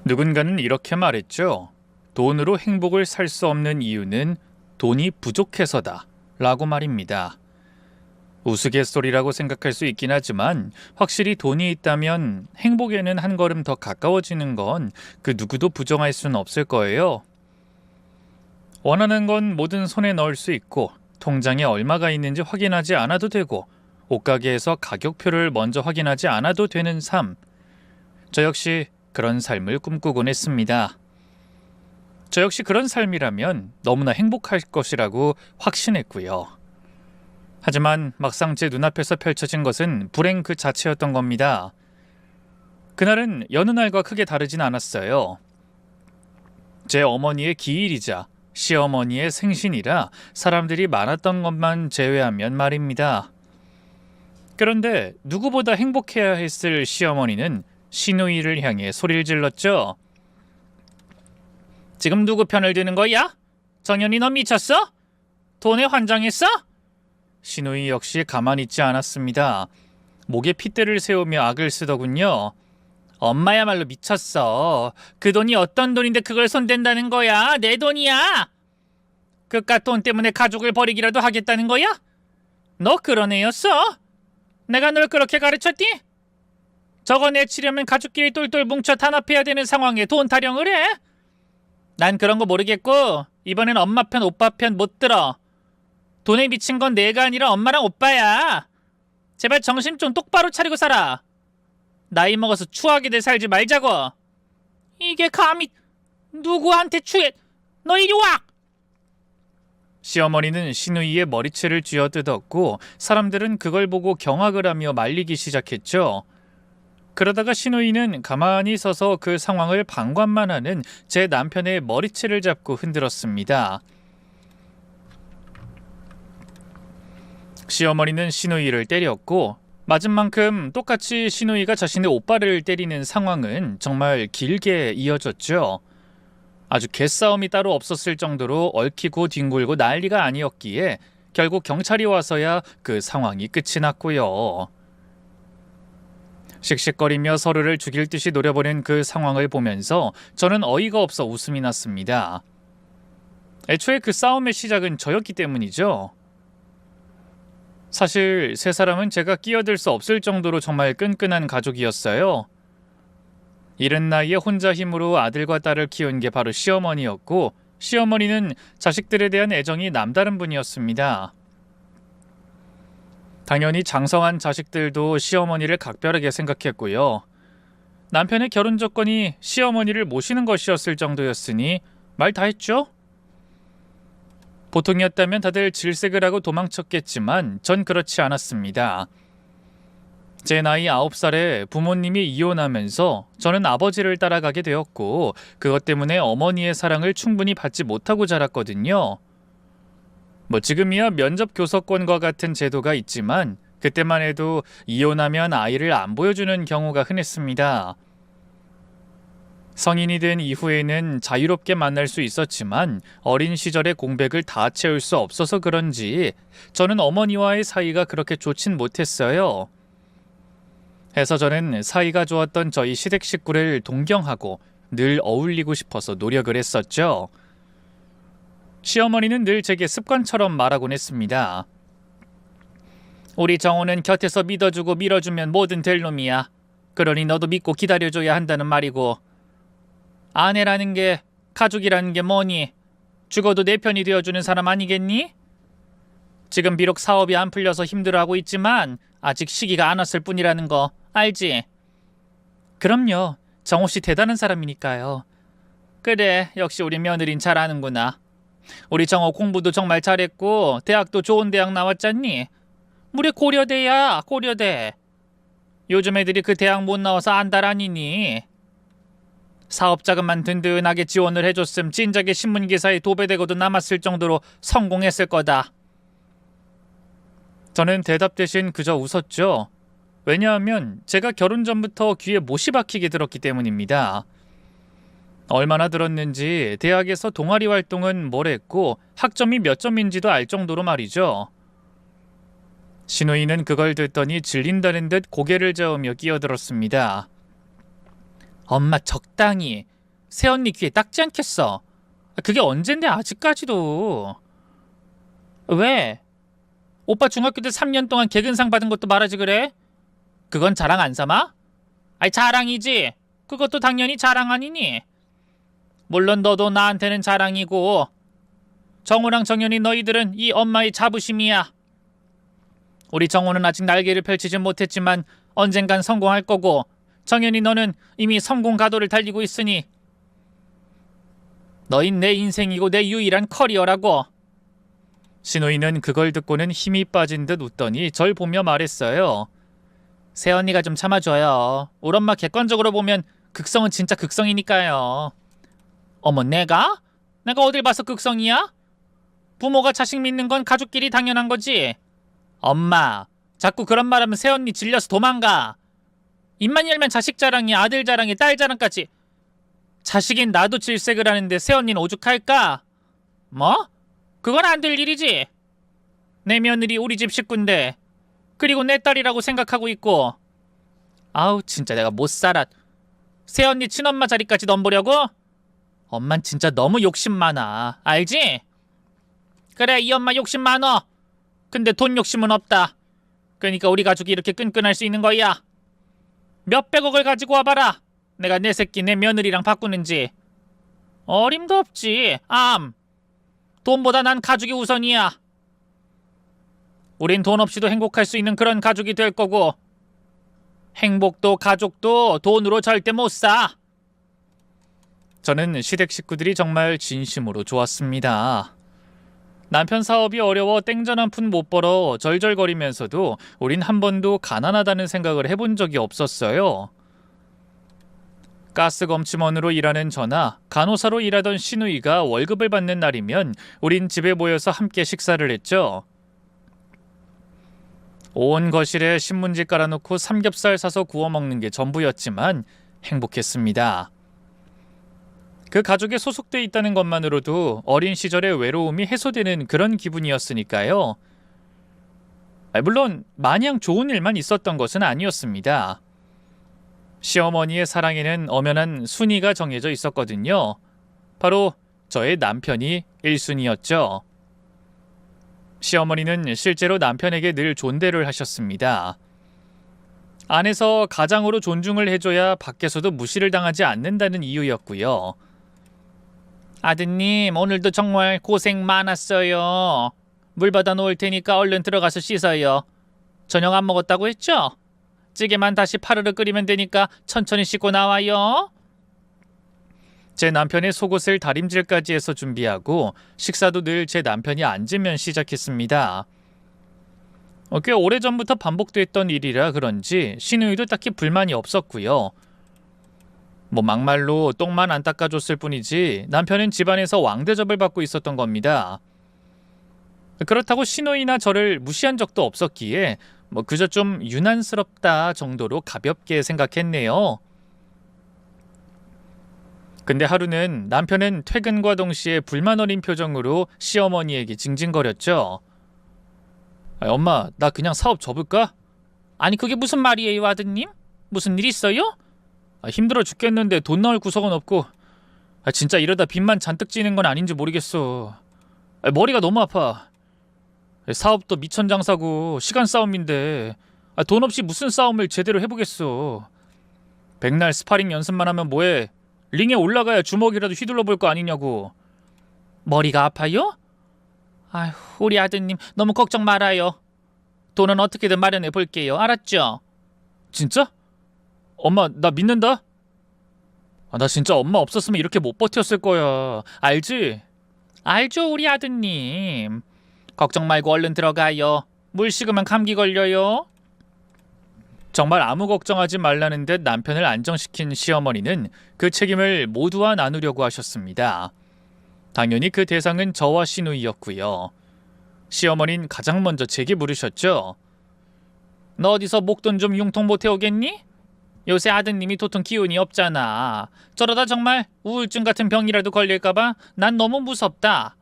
누군가는 이렇게 말했죠. 돈으로 행복을 살 수 없는 이유는 돈이 부족해서다 라고 말입니다. 우스갯소리라고 생각할 수 있긴 하지만 확실히 돈이 있다면 행복에는 한 걸음 더 가까워지는 건 그 누구도 부정할 수는 없을 거예요. 원하는 건 뭐든 손에 넣을 수 있고 통장에 얼마가 있는지 확인하지 않아도 되고 옷가게에서 가격표를 먼저 확인하지 않아도 되는 삶. 저 역시 그런 삶을 꿈꾸곤 했습니다. 저 역시 그런 삶이라면 너무나 행복할 것이라고 확신했고요. 하지만 막상 제 눈앞에서 펼쳐진 것은 불행 그 자체였던 겁니다. 그날은 여느 날과 크게 다르진 않았어요. 제 어머니의 기일이자 시어머니의 생신이라 사람들이 많았던 것만 제외하면 말입니다. 그런데 누구보다 행복해야 했을 시어머니는 시누이를 향해 소리를 질렀죠. 지금 누구 편을 드는 거야? 정연이 너 미쳤어? 돈에 환장했어? 시누이 역시 가만히 있지 않았습니다. 목에 핏대를 세우며 악을 쓰더군요. 엄마야말로 미쳤어. 그 돈이 어떤 돈인데 그걸 손댄다는 거야? 내 돈이야. 그깟 돈 때문에 가족을 버리기라도 하겠다는 거야? 너 그런 애였어? 내가 널 그렇게 가르쳤디? 저거 내치려면 가족끼리 똘똘 뭉쳐 단합해야 되는 상황에 돈 타령을 해? 난 그런 거 모르겠고 이번엔 엄마 편 오빠 편 못 들어. 돈에 미친 건 내가 아니라 엄마랑 오빠야. 제발 정신 좀 똑바로 차리고 살아. 나이 먹어서 추하게들 살지 말자고. 이게 감히 누구한테 추해. 너 이리 와. 시어머니는 시누이의 머리채를 쥐어뜯었고 사람들은 그걸 보고 경악을 하며 말리기 시작했죠. 그러다가 시누이는 가만히 서서 그 상황을 방관만 하는 제 남편의 머리채를 잡고 흔들었습니다. 시어머니는 시누이를 때렸고 맞은 만큼 똑같이 시누이가 자신의 오빠를 때리는 상황은 정말 길게 이어졌죠. 아주 개싸움이 따로 없었을 정도로 얽히고 뒹굴고 난리가 아니었기에 결국 경찰이 와서야 그 상황이 끝이 났고요. 씩씩거리며 서로를 죽일 듯이 노려보는 그 상황을 보면서 저는 어이가 없어 웃음이 났습니다. 애초에 그 싸움의 시작은 저였기 때문이죠. 사실 세 사람은 제가 끼어들 수 없을 정도로 정말 끈끈한 가족이었어요. 이른 나이에 혼자 힘으로 아들과 딸을 키운 게 바로 시어머니였고 시어머니는 자식들에 대한 애정이 남다른 분이었습니다. 당연히 장성한 자식들도 시어머니를 각별하게 생각했고요. 남편의 결혼 조건이 시어머니를 모시는 것이었을 정도였으니 말 다 했죠? 보통이었다면 다들 질색을 하고 도망쳤겠지만 전 그렇지 않았습니다. 제 나이 9살에 부모님이 이혼하면서 저는 아버지를 따라가게 되었고 그것 때문에 어머니의 사랑을 충분히 받지 못하고 자랐거든요. 지금이야 면접 교섭권과 같은 제도가 있지만 그때만 해도 이혼하면 아이를 안 보여주는 경우가 흔했습니다. 성인이 된 이후에는 자유롭게 만날 수 있었지만 어린 시절의 공백을 다 채울 수 없어서 그런지 저는 어머니와의 사이가 그렇게 좋진 못했어요. 해서 저는 사이가 좋았던 저희 시댁 식구를 동경하고 늘 어울리고 싶어서 노력을 했었죠. 시어머니는 늘 제게 습관처럼 말하곤 했습니다. 우리 정호는 곁에서 믿어주고 밀어주면 뭐든 될 놈이야. 그러니 너도 믿고 기다려줘야 한다는 말이고 아내라는 게 가족이라는 게 뭐니? 죽어도 내 편이 되어주는 사람 아니겠니? 지금 비록 사업이 안 풀려서 힘들어하고 있지만 아직 시기가 안 왔을 뿐이라는 거 알지? 그럼요. 정호씨 대단한 사람이니까요. 그래, 역시 우리 며느린 잘 아는구나. 우리 정호 공부도 정말 잘했고 대학도 좋은 대학 나왔잖니? 무려 고려대야, 고려대. 요즘 애들이 그 대학 못 나와서 안달아니니? 사업자금만 든든하게 지원을 해줬음 진작에 신문기사에 도배되고도 남았을 정도로 성공했을 거다. 저는 대답 대신 그저 웃었죠. 왜냐하면 제가 결혼 전부터 귀에 못이 박히게 들었기 때문입니다. 얼마나 들었는지 대학에서 동아리 활동은 뭘 했고 학점이 몇 점인지도 알 정도로 말이죠. 시누이는 그걸 듣더니 질린다는 듯 고개를 저으며 끼어들었습니다. 엄마 적당히. 새언니 귀에 닦지 않겠어. 그게 언젠데 아직까지도. 왜? 오빠 중학교 때 3년 동안 개근상 받은 것도 말하지 그래? 그건 자랑 안 삼아? 아이 자랑이지. 그것도 당연히 자랑 아니니? 물론 너도 나한테는 자랑이고 정우랑 정연이 너희들은 이 엄마의 자부심이야. 우리 정우는 아직 날개를 펼치진 못했지만 언젠간 성공할 거고 정연이 너는 이미 성공 가도를 달리고 있으니 너흰 내 인생이고 내 유일한 커리어라고. 신우이는 그걸 듣고는 힘이 빠진 듯 웃더니 절 보며 말했어요. 새언니가 좀 참아줘요. 우리 엄마 객관적으로 보면 극성은 진짜 극성이니까요. 어머 내가? 내가 어딜 봐서 극성이야? 부모가 자식 믿는 건 가족끼리 당연한 거지. 엄마 자꾸 그런 말하면 새언니 질려서 도망가. 입만 열면 자식 자랑이 아들 자랑이 딸 자랑까지. 자식인 나도 질색을 하는데 새언니는 오죽할까? 뭐? 그건 안 될 일이지. 내 며느리 우리 집 식구인데 그리고 내 딸이라고 생각하고 있고. 아우 진짜 내가 못 살아. 새언니 친엄마 자리까지 넘보려고? 엄만 진짜 너무 욕심 많아. 알지? 그래 이 엄마 욕심 많어. 근데 돈 욕심은 없다. 그러니까 우리 가족이 이렇게 끈끈할 수 있는 거야. 몇백억을 가지고 와봐라. 내가 내 새끼 내 며느리랑 바꾸는지. 어림도 없지. 돈보다 난 가족이 우선이야. 우린 돈 없이도 행복할 수 있는 그런 가족이 될 거고 행복도 가족도 돈으로 절대 못 사. 저는 시댁 식구들이 정말 진심으로 좋았습니다. 남편 사업이 어려워 땡전 한 푼 못 벌어 절절거리면서도 우린 한 번도 가난하다는 생각을 해본 적이 없었어요. 가스 검침원으로 일하는 저나 간호사로 일하던 시누이가 월급을 받는 날이면 우린 집에 모여서 함께 식사를 했죠. 온 거실에 신문지 깔아놓고 삼겹살 사서 구워 먹는 게 전부였지만 행복했습니다. 그 가족에 소속돼 있다는 것만으로도 어린 시절의 외로움이 해소되는 그런 기분이었으니까요. 물론 마냥 좋은 일만 있었던 것은 아니었습니다. 시어머니의 사랑에는 엄연한 순위가 정해져 있었거든요. 바로 저의 남편이 1순위였죠. 시어머니는 실제로 남편에게 늘 존대를 하셨습니다. 안에서 가장으로 존중을 해줘야 밖에서도 무시를 당하지 않는다는 이유였고요. 아드님 오늘도 정말 고생 많았어요. 물 받아 놓을 테니까 얼른 들어가서 씻어요. 저녁 안 먹었다고 했죠? 찌개만 다시 파르르 끓이면 되니까 천천히 씻고 나와요. 제 남편의 속옷을 다림질까지 해서 준비하고 식사도 늘 제 남편이 앉으면 시작했습니다. 꽤 오래전부터 반복됐던 일이라 그런지 시누이도 딱히 불만이 없었고요. 막말로 똥만 안 닦아줬을 뿐이지 남편은 집안에서 왕대접을 받고 있었던 겁니다. 그렇다고 시누이나 저를 무시한 적도 없었기에 그저 좀 유난스럽다 정도로 가볍게 생각했네요. 근데 하루는 남편은 퇴근과 동시에 불만 어린 표정으로 시어머니에게 징징거렸죠. 엄마, 나 그냥 사업 접을까? 아니 그게 무슨 말이에요 아드님? 무슨 일 있어요? 힘들어 죽겠는데 돈 나올 구석은 없고 진짜 이러다 빚만 잔뜩 지는 건 아닌지 모르겠어. 머리가 너무 아파. 사업도 미천장사고 시간 싸움인데 돈 없이 무슨 싸움을 제대로 해보겠어. 백날 스파링 연습만 하면 뭐해. 링에 올라가야 주먹이라도 휘둘러 볼 거 아니냐고. 머리가 아파요? 아휴 우리 아드님 너무 걱정 말아요. 돈은 어떻게든 마련해 볼게요. 알았죠? 진짜? 엄마 나 믿는다? 나 진짜 엄마 없었으면 이렇게 못 버텼을 거야. 알지? 알죠 우리 아드님. 걱정 말고 얼른 들어가요. 물 식으면 감기 걸려요. 정말 아무 걱정하지 말라는 듯 남편을 안정시킨 시어머니는 그 책임을 모두와 나누려고 하셨습니다. 당연히 그 대상은 저와 시누이였고요. 시어머니는 가장 먼저 제게 물으셨죠. 너 어디서 목돈 좀 융통 못 해오겠니? 요새 아드님이 도통 기운이 없잖아. 저러다 정말 우울증 같은 병이라도 걸릴까봐 난 너무 무섭다.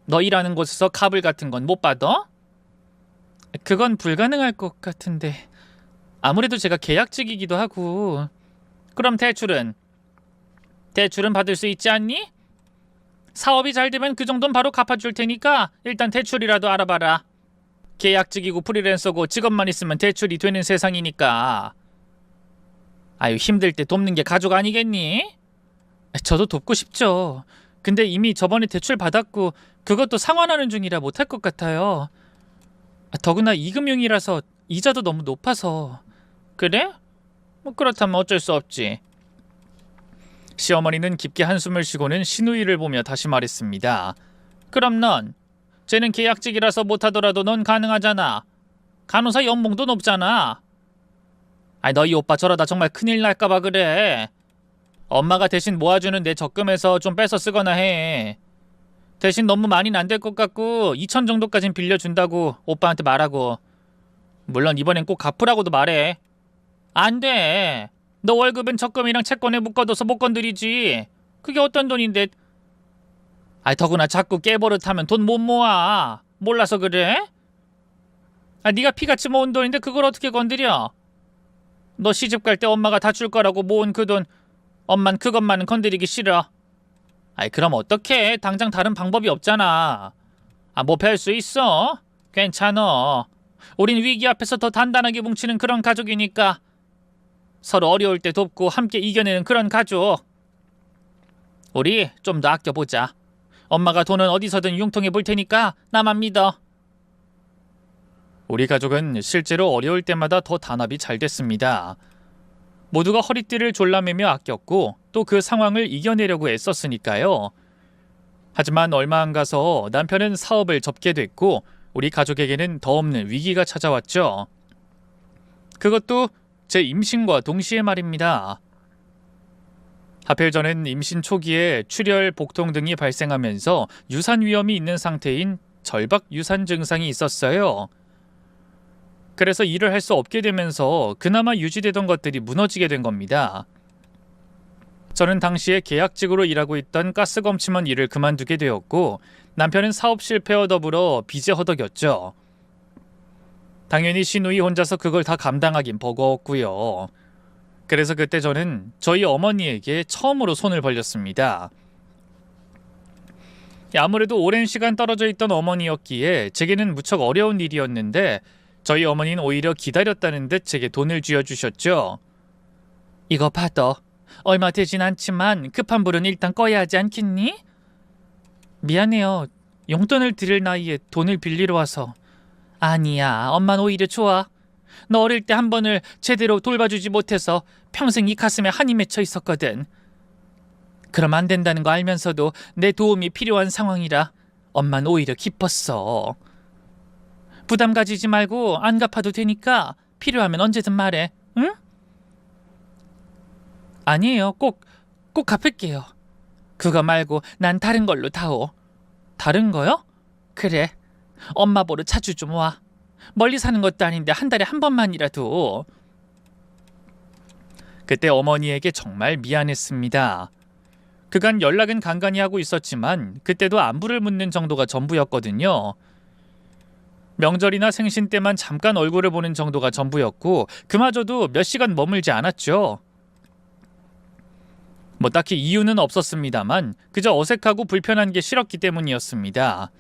너 일하는 곳에서 갑을 같은 건 못 받아? 그건 불가능할 것 같은데. 아무래도 제가 계약직이기도 하고 그럼 대출은? 대출은 받을 수 있지 않니? 사업이 잘 되면 그 정도는 바로 갚아줄 테니까 일단 대출이라도 알아봐라. 계약직이고 프리랜서고 직업만 있으면 대출이 되는 세상이니까. 아유, 힘들 때 돕는 게 가족 아니겠니? 저도 돕고 싶죠. 근데 이미 저번에 대출 받았고 그것도 상환하는 중이라 못할 것 같아요. 더구나 이금융이라서 이자도 너무 높아서. 그래? 뭐 그렇다면 어쩔 수 없지. 시어머니는 깊게 한숨을 쉬고는 시누이를 보며 다시 말했습니다. 그럼 넌? 쟤는 계약직이라서 못하더라도 넌 가능하잖아. 간호사 연봉도 높잖아. 너희 오빠 저러다 정말 큰일 날까봐 그래. 엄마가 대신 모아주는 내 적금에서 좀 빼서 쓰거나 해. 대신 너무 많이는 안 될 것 같고 2천 정도까진 빌려준다고 오빠한테 말하고. 물론 이번엔 꼭 갚으라고도 말해. 안 돼. 너 월급은 적금이랑 채권에 묶어둬서 못 건드리지. 그게 어떤 돈인데. 더구나 자꾸 깨버릇하면 돈 못 모아. 몰라서 그래? 네가 피같이 모은 돈인데 그걸 어떻게 건드려? 너 시집 갈 때 엄마가 다 줄 거라고 모은 그 돈, 엄만 그것만은 건드리기 싫어. 그럼 어떡해? 당장 다른 방법이 없잖아. 뭐 별 수 있어? 괜찮어. 우린 위기 앞에서 더 단단하게 뭉치는 그런 가족이니까. 서로 어려울 때 돕고 함께 이겨내는 그런 가족. 우리 좀 더 아껴보자. 엄마가 돈은 어디서든 융통해 볼 테니까 나만 믿어. 우리 가족은 실제로 어려울 때마다 더 단합이 잘 됐습니다. 모두가 허리띠를 졸라매며 아꼈고 또 그 상황을 이겨내려고 애썼으니까요. 하지만 얼마 안 가서 남편은 사업을 접게 됐고 우리 가족에게는 더 없는 위기가 찾아왔죠. 그것도 제 임신과 동시에 말입니다. 하필 저는 임신 초기에 출혈, 복통 등이 발생하면서 유산 위험이 있는 상태인 절박 유산 증상이 있었어요. 그래서 일을 할 수 없게 되면서 그나마 유지되던 것들이 무너지게 된 겁니다. 저는 당시에 계약직으로 일하고 있던 가스검침원 일을 그만두게 되었고 남편은 사업 실패와 더불어 빚에 허덕였죠. 당연히 시누이 혼자서 그걸 다 감당하긴 버거웠고요. 그래서 그때 저는 저희 어머니에게 처음으로 손을 벌렸습니다. 아무래도 오랜 시간 떨어져 있던 어머니였기에 제게는 무척 어려운 일이었는데 저희 어머니는 오히려 기다렸다는 듯 제게 돈을 쥐어주셨죠. 이거 받아. 얼마 되진 않지만 급한 불은 일단 꺼야 하지 않겠니? 미안해요. 용돈을 드릴 나이에 돈을 빌리러 와서. 아니야, 엄마는 오히려 좋아. 너 어릴 때 한 번을 제대로 돌봐주지 못해서 평생 이 가슴에 한이 맺혀 있었거든. 그럼 안 된다는 거 알면서도 내 도움이 필요한 상황이라 엄마는 오히려 기뻤어. 부담 가지지 말고 안 갚아도 되니까 필요하면 언제든 말해. 응? 아니에요. 꼭 갚을게요. 그거 말고 난 다른 걸로 다오. 다른 거요? 그래. 엄마 보러 자주 좀 와. 멀리 사는 것도 아닌데 한 달에 한 번만이라도. 그때 어머니에게 정말 미안했습니다. 그간 연락은 간간히 하고 있었지만 그때도 안부를 묻는 정도가 전부였거든요. 명절이나 생신 때만 잠깐 얼굴을 보는 정도가 전부였고 그마저도 몇 시간 머물지 않았죠. 뭐 딱히 이유는 없었습니다만 그저 어색하고 불편한 게 싫었기 때문이었습니다.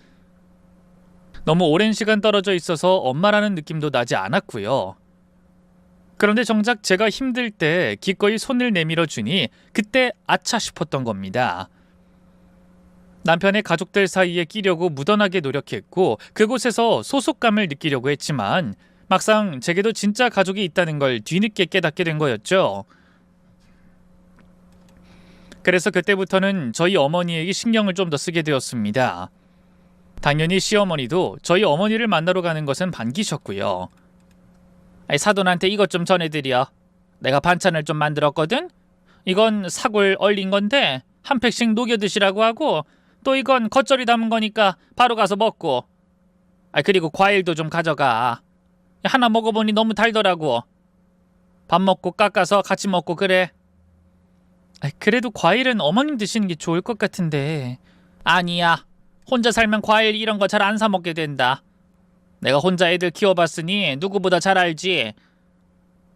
너무 오랜 시간 떨어져 있어서 엄마라는 느낌도 나지 않았고요. 그런데 정작 제가 힘들 때 기꺼이 손을 내밀어 주니 그때 아차 싶었던 겁니다. 남편의 가족들 사이에 끼려고 무던하게 노력했고 그곳에서 소속감을 느끼려고 했지만 막상 제게도 진짜 가족이 있다는 걸 뒤늦게 깨닫게 된 거였죠. 그래서 그때부터는 저희 어머니에게 신경을 좀 더 쓰게 되었습니다. 당연히 시어머니도 저희 어머니를 만나러 가는 것은 반기셨고요. 사돈한테 이것 좀 전해드려. 내가 반찬을 좀 만들었거든? 이건 사골 얼린 건데 한 팩씩 녹여 드시라고 하고 또 이건 겉절이 담은 거니까 바로 가서 먹고. 그리고 과일도 좀 가져가. 하나 먹어보니 너무 달더라고. 밥 먹고 깎아서 같이 먹고 그래. 그래도 과일은 어머님 드시는 게 좋을 것 같은데. 아니야. 혼자 살면 과일 이런 거 잘 안 사 먹게 된다. 내가 혼자 애들 키워봤으니 누구보다 잘 알지.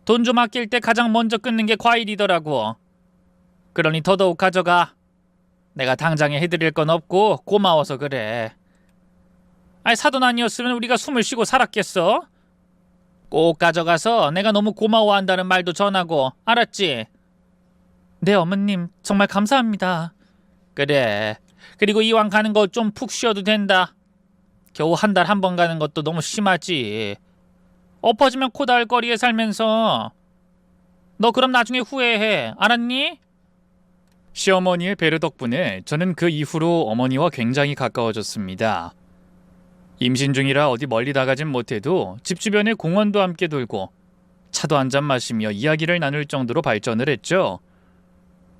돈 좀 아낄 때 가장 먼저 끊는 게 과일이더라고. 그러니 더더욱 가져가. 내가 당장에 해드릴 건 없고 고마워서 그래. 아니, 사돈 아니었으면 우리가 숨을 쉬고 살았겠어? 꼭 가져가서 내가 너무 고마워한다는 말도 전하고, 알았지? 네, 어머님. 정말 감사합니다. 그래. 그리고 이왕 가는 거 좀 푹 쉬어도 된다. 겨우 한 달 한 번 가는 것도 너무 심하지. 엎어지면 코 닿을 거리에 살면서. 너 그럼 나중에 후회해. 알았니? 시어머니의 배려 덕분에 저는 그 이후로 어머니와 굉장히 가까워졌습니다. 임신 중이라 어디 멀리 나가진 못해도 집 주변의 공원도 함께 돌고 차도 한잔 마시며 이야기를 나눌 정도로 발전을 했죠.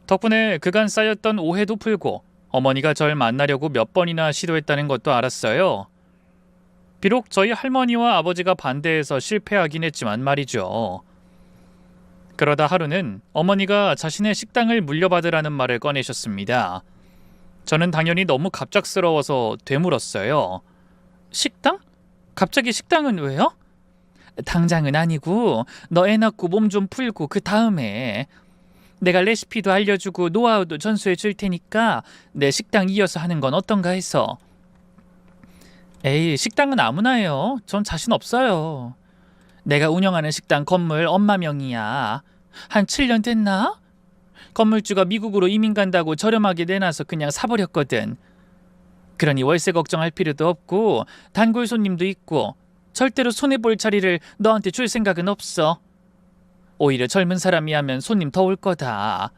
덕분에 그간 쌓였던 오해도 풀고 어머니가 절 만나려고 몇 번이나 시도했다는 것도 알았어요. 비록 저희 할머니와 아버지가 반대해서 실패하긴 했지만 말이죠. 그러다 하루는 어머니가 자신의 식당을 물려받으라는 말을 꺼내셨습니다. 저는 당연히 너무 갑작스러워서 되물었어요. 식당? 갑자기 식당은 왜요? 당장은 아니고 너 애 낳고 몸 좀 풀고 그 다음에 내가 레시피도 알려주고 노하우도 전수해 줄 테니까 내 식당 이어서 하는 건 어떤가 해서. 에이, 식당은 아무나 해요. 전 자신 없어요. 내가 운영하는 식당 건물 엄마 명의야. 한 7년 됐나? 건물주가 미국으로 이민 간다고 저렴하게 내놔서 그냥 사버렸거든. 그러니 월세 걱정할 필요도 없고 단골 손님도 있고 절대로 손해볼 자리를 너한테 줄 생각은 없어. 오히려 젊은 사람이 하면 손님 더 올 거다.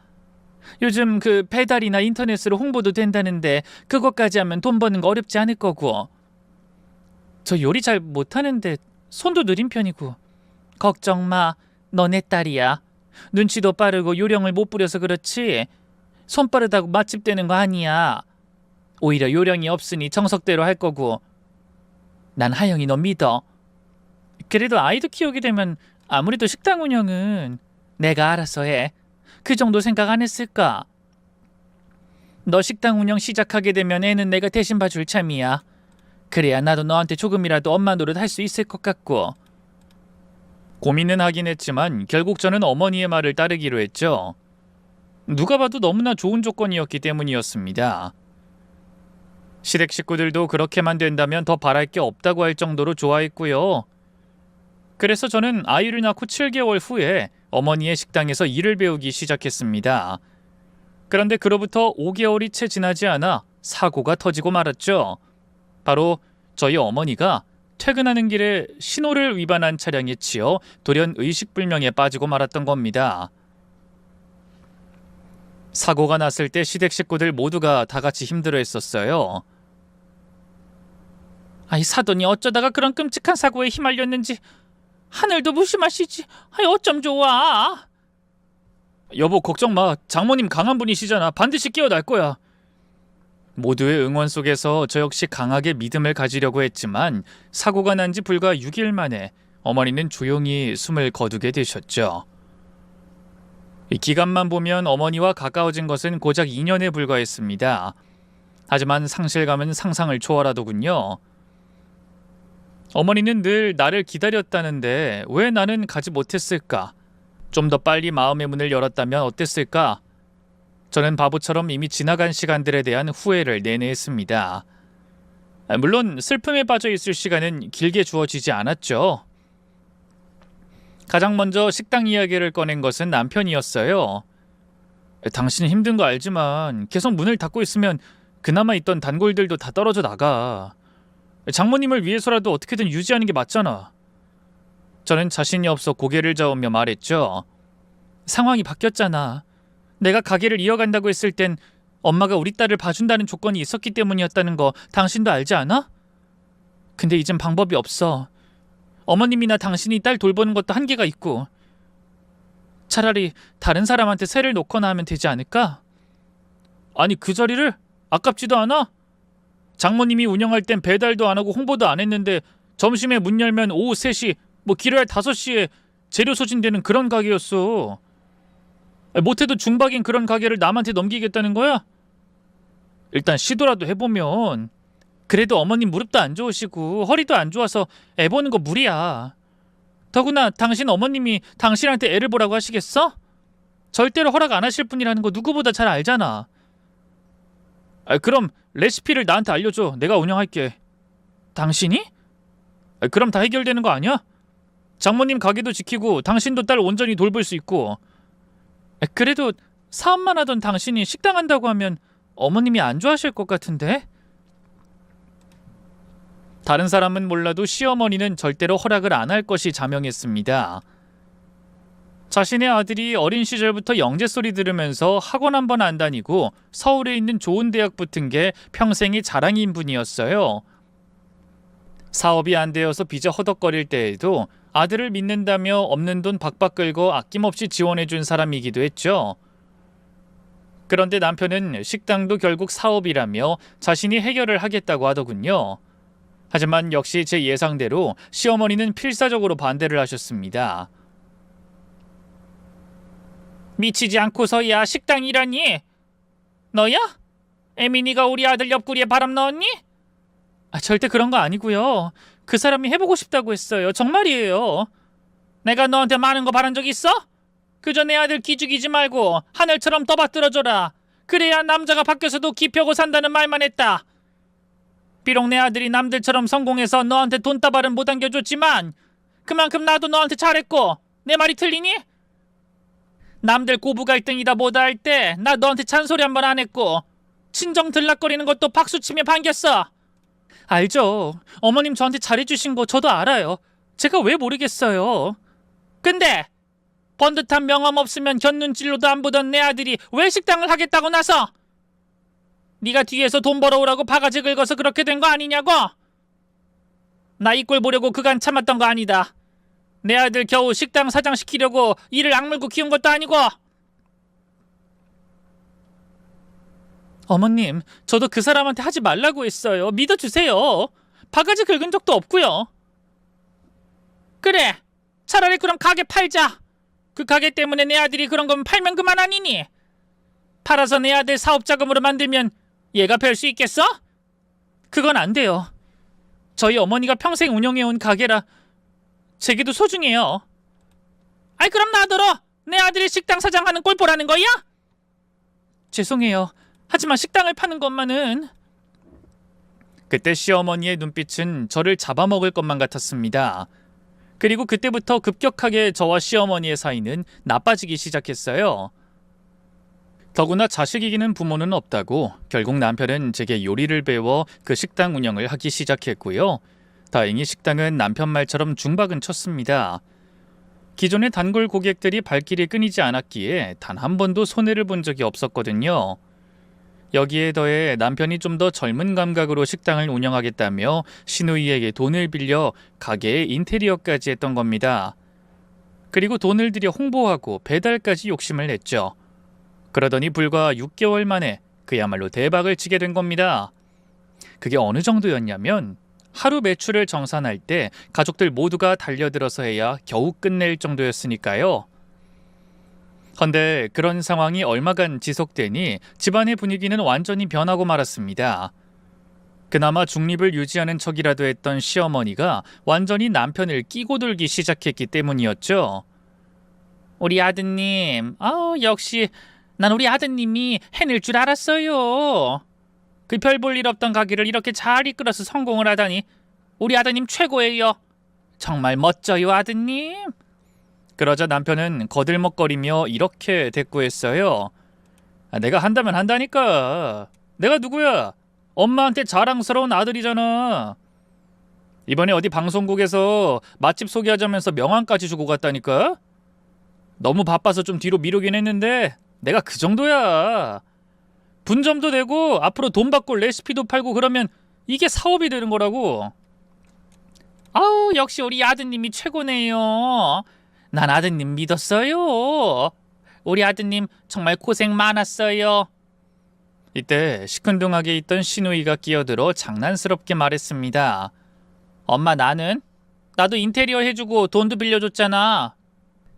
요즘 그 배달이나 인터넷으로 홍보도 된다는데 그것까지 하면 돈 버는 거 어렵지 않을 거고. 저 요리 잘 못하는데 손도 느린 편이고. 걱정 마. 너 내 딸이야. 눈치도 빠르고 요령을 못 부려서 그렇지 손 빠르다고 맛집 되는 거 아니야. 오히려 요령이 없으니 정석대로 할 거고. 난 하영이 너 믿어. 그래도 아이도 키우게 되면 아무래도 식당 운영은 내가 알아서 해. 그 정도 생각 안 했을까? 너 식당 운영 시작하게 되면 애는 내가 대신 봐줄 참이야. 그래야 나도 너한테 조금이라도 엄마 노릇 할 수 있을 것 같고. 고민은 하긴 했지만 결국 저는 어머니의 말을 따르기로 했죠. 누가 봐도 너무나 좋은 조건이었기 때문이었습니다. 시댁 식구들도 그렇게만 된다면 더 바랄 게 없다고 할 정도로 좋아했고요. 그래서 저는 아이를 낳고 7개월 후에 어머니의 식당에서 일을 배우기 시작했습니다. 그런데 그로부터 5개월이 채 지나지 않아 사고가 터지고 말았죠. 바로 저희 어머니가 퇴근하는 길에 신호를 위반한 차량에 치여 돌연 의식불명에 빠지고 말았던 겁니다. 사고가 났을 때 시댁 식구들 모두가 다 같이 힘들어했었어요. 아이, 사돈이 어쩌다가 그런 끔찍한 사고에 휘말렸는지 하늘도 무심하시지. 아이, 어쩜 좋아. 여보, 걱정 마. 장모님 강한 분이시잖아. 반드시 깨어날 거야. 모두의 응원 속에서 저 역시 강하게 믿음을 가지려고 했지만 사고가 난 지 불과 6일 만에 어머니는 조용히 숨을 거두게 되셨죠. 이 기간만 보면 어머니와 가까워진 것은 고작 2년에 불과했습니다. 하지만 상실감은 상상을 초월하더군요. 어머니는 늘 나를 기다렸다는데 왜 나는 가지 못했을까? 좀 더 빨리 마음의 문을 열었다면 어땠을까? 저는 바보처럼 이미 지나간 시간들에 대한 후회를 내내했습니다. 물론 슬픔에 빠져 있을 시간은 길게 주어지지 않았죠. 가장 먼저 식당 이야기를 꺼낸 것은 남편이었어요. 당신 힘든 거 알지만 계속 문을 닫고 있으면 그나마 있던 단골들도 다 떨어져 나가. 장모님을 위해서라도 어떻게든 유지하는 게 맞잖아. 저는 자신이 없어 고개를 저으며 말했죠. 상황이 바뀌었잖아. 내가 가게를 이어간다고 했을 땐 엄마가 우리 딸을 봐준다는 조건이 있었기 때문이었다는 거 당신도 알지 않아? 근데 이젠 방법이 없어. 어머님이나 당신이 딸 돌보는 것도 한계가 있고. 차라리 다른 사람한테 세를 놓거나 하면 되지 않을까? 아니, 그 자리를? 아깝지도 않아? 장모님이 운영할 땐 배달도 안 하고 홍보도 안 했는데 점심에 문 열면 오후 3시, 길어야 5시에 재료 소진되는 그런 가게였어. 못해도 중박인 그런 가게를 남한테 넘기겠다는 거야? 일단 시도라도 해보면. 그래도 어머님 무릎도 안 좋으시고 허리도 안 좋아서 애 보는 거 무리야. 더구나 당신 어머님이 당신한테 애를 보라고 하시겠어? 절대로 허락 안 하실 분이라는 거 누구보다 잘 알잖아. 그럼 레시피를 나한테 알려줘. 내가 운영할게. 당신이? 그럼 다 해결되는 거 아니야? 장모님 가게도 지키고 당신도 딸 온전히 돌볼 수 있고. 그래도 사업만 하던 당신이 식당 한다고 하면 어머님이 안 좋아하실 것 같은데? 다른 사람은 몰라도 시어머니는 절대로 허락을 안 할 것이 자명했습니다. 자신의 아들이 어린 시절부터 영재 소리 들으면서 학원 한 번 안 다니고 서울에 있는 좋은 대학 붙은 게 평생의 자랑인 분이었어요. 사업이 안 되어서 빚어 허덕거릴 때에도 아들을 믿는다며 없는 돈 박박 끌고 아낌없이 지원해준 사람이기도 했죠. 그런데 남편은 식당도 결국 사업이라며 자신이 해결을 하겠다고 하더군요. 하지만 역시 제 예상대로 시어머니는 필사적으로 반대를 하셨습니다. 미치지 않고서야 식당이라니? 너야? 에미니가 우리 아들 옆구리에 바람 넣었니? 절대 그런 거 아니고요. 그 사람이 해보고 싶다고 했어요. 정말이에요. 내가 너한테 많은 거 바란 적 있어? 그저 내 아들 기죽이지 말고 하늘처럼 떠받들어줘라. 그래야 남자가 바뀌어서도 기펴고 산다는 말만 했다. 비록 내 아들이 남들처럼 성공해서 너한테 돈다발은 못 안겨줬지만 그만큼 나도 너한테 잘했고. 내 말이 틀리니? 남들 고부 갈등이다 뭐다 할 때 나 너한테 잔소리 한 번 안 했고 친정 들락거리는 것도 박수치며 반겼어. 알죠. 어머님 저한테 잘해주신 거 저도 알아요. 제가 왜 모르겠어요. 근데 번듯한 명함 없으면 곁눈질로도 안 보던 내 아들이 왜 식당을 하겠다고 나서? 네가 뒤에서 돈 벌어오라고 바가지 긁어서 그렇게 된 거 아니냐고? 나 이 꼴 보려고 그간 참았던 거 아니다. 내 아들 겨우 식당 사장 시키려고 이를 악물고 키운 것도 아니고. 어머님, 저도 그 사람한테 하지 말라고 했어요. 믿어주세요. 바가지 긁은 적도 없고요. 그래, 차라리 그럼 가게 팔자. 그 가게 때문에 내 아들이 그런 건 팔면 그만 아니니? 팔아서 내 아들 사업 자금으로 만들면 얘가 별 수 있겠어? 그건 안 돼요. 저희 어머니가 평생 운영해온 가게라 제게도 소중해요. 아이 그럼 놔둬라. 내 아들이 식당 사장하는 꼴 보라는 거야? 죄송해요. 하지만 식당을 파는 것만은... 그때 시어머니의 눈빛은 저를 잡아먹을 것만 같았습니다. 그리고 그때부터 급격하게 저와 시어머니의 사이는 나빠지기 시작했어요. 더구나 자식 이기는 부모는 없다고 결국 남편은 제게 요리를 배워 그 식당 운영을 하기 시작했고요. 다행히 식당은 남편 말처럼 중박은 쳤습니다. 기존의 단골 고객들이 발길이 끊이지 않았기에 단 한 번도 손해를 본 적이 없었거든요. 여기에 더해 남편이 좀 더 젊은 감각으로 식당을 운영하겠다며 시누이에게 돈을 빌려 가게의 인테리어까지 했던 겁니다. 그리고 돈을 들여 홍보하고 배달까지 욕심을 냈죠. 그러더니 불과 6개월 만에 그야말로 대박을 치게 된 겁니다. 그게 어느 정도였냐면 하루 매출을 정산할 때 가족들 모두가 달려들어서 해야 겨우 끝낼 정도였으니까요. 헌데 그런 상황이 얼마간 지속되니 집안의 분위기는 완전히 변하고 말았습니다. 그나마 중립을 유지하는 척이라도 했던 시어머니가 완전히 남편을 끼고 돌기 시작했기 때문이었죠. 우리 아드님, 역시 난 우리 아드님이 해낼 줄 알았어요. 그 별 볼 일 없던 가게를 이렇게 잘 이끌어서 성공을 하다니 우리 아드님 최고예요. 정말 멋져요 아드님. 그러자 남편은 거들먹거리며 이렇게 대꾸했어요. 내가 한다면 한다니까. 내가 누구야? 엄마한테 자랑스러운 아들이잖아. 이번에 어디 방송국에서 맛집 소개하자면서 명함까지 주고 갔다니까. 너무 바빠서 좀 뒤로 미루긴 했는데 내가 그 정도야. 분점도 되고 앞으로 돈 받고 레시피도 팔고 그러면 이게 사업이 되는 거라고. 아우 역시 우리 아드님이 최고네요. 난 아드님 믿었어요. 우리 아드님 정말 고생 많았어요. 이때 시큰둥하게 있던 시누이가 끼어들어 장난스럽게 말했습니다. 엄마 나도 인테리어 해주고 돈도 빌려줬잖아.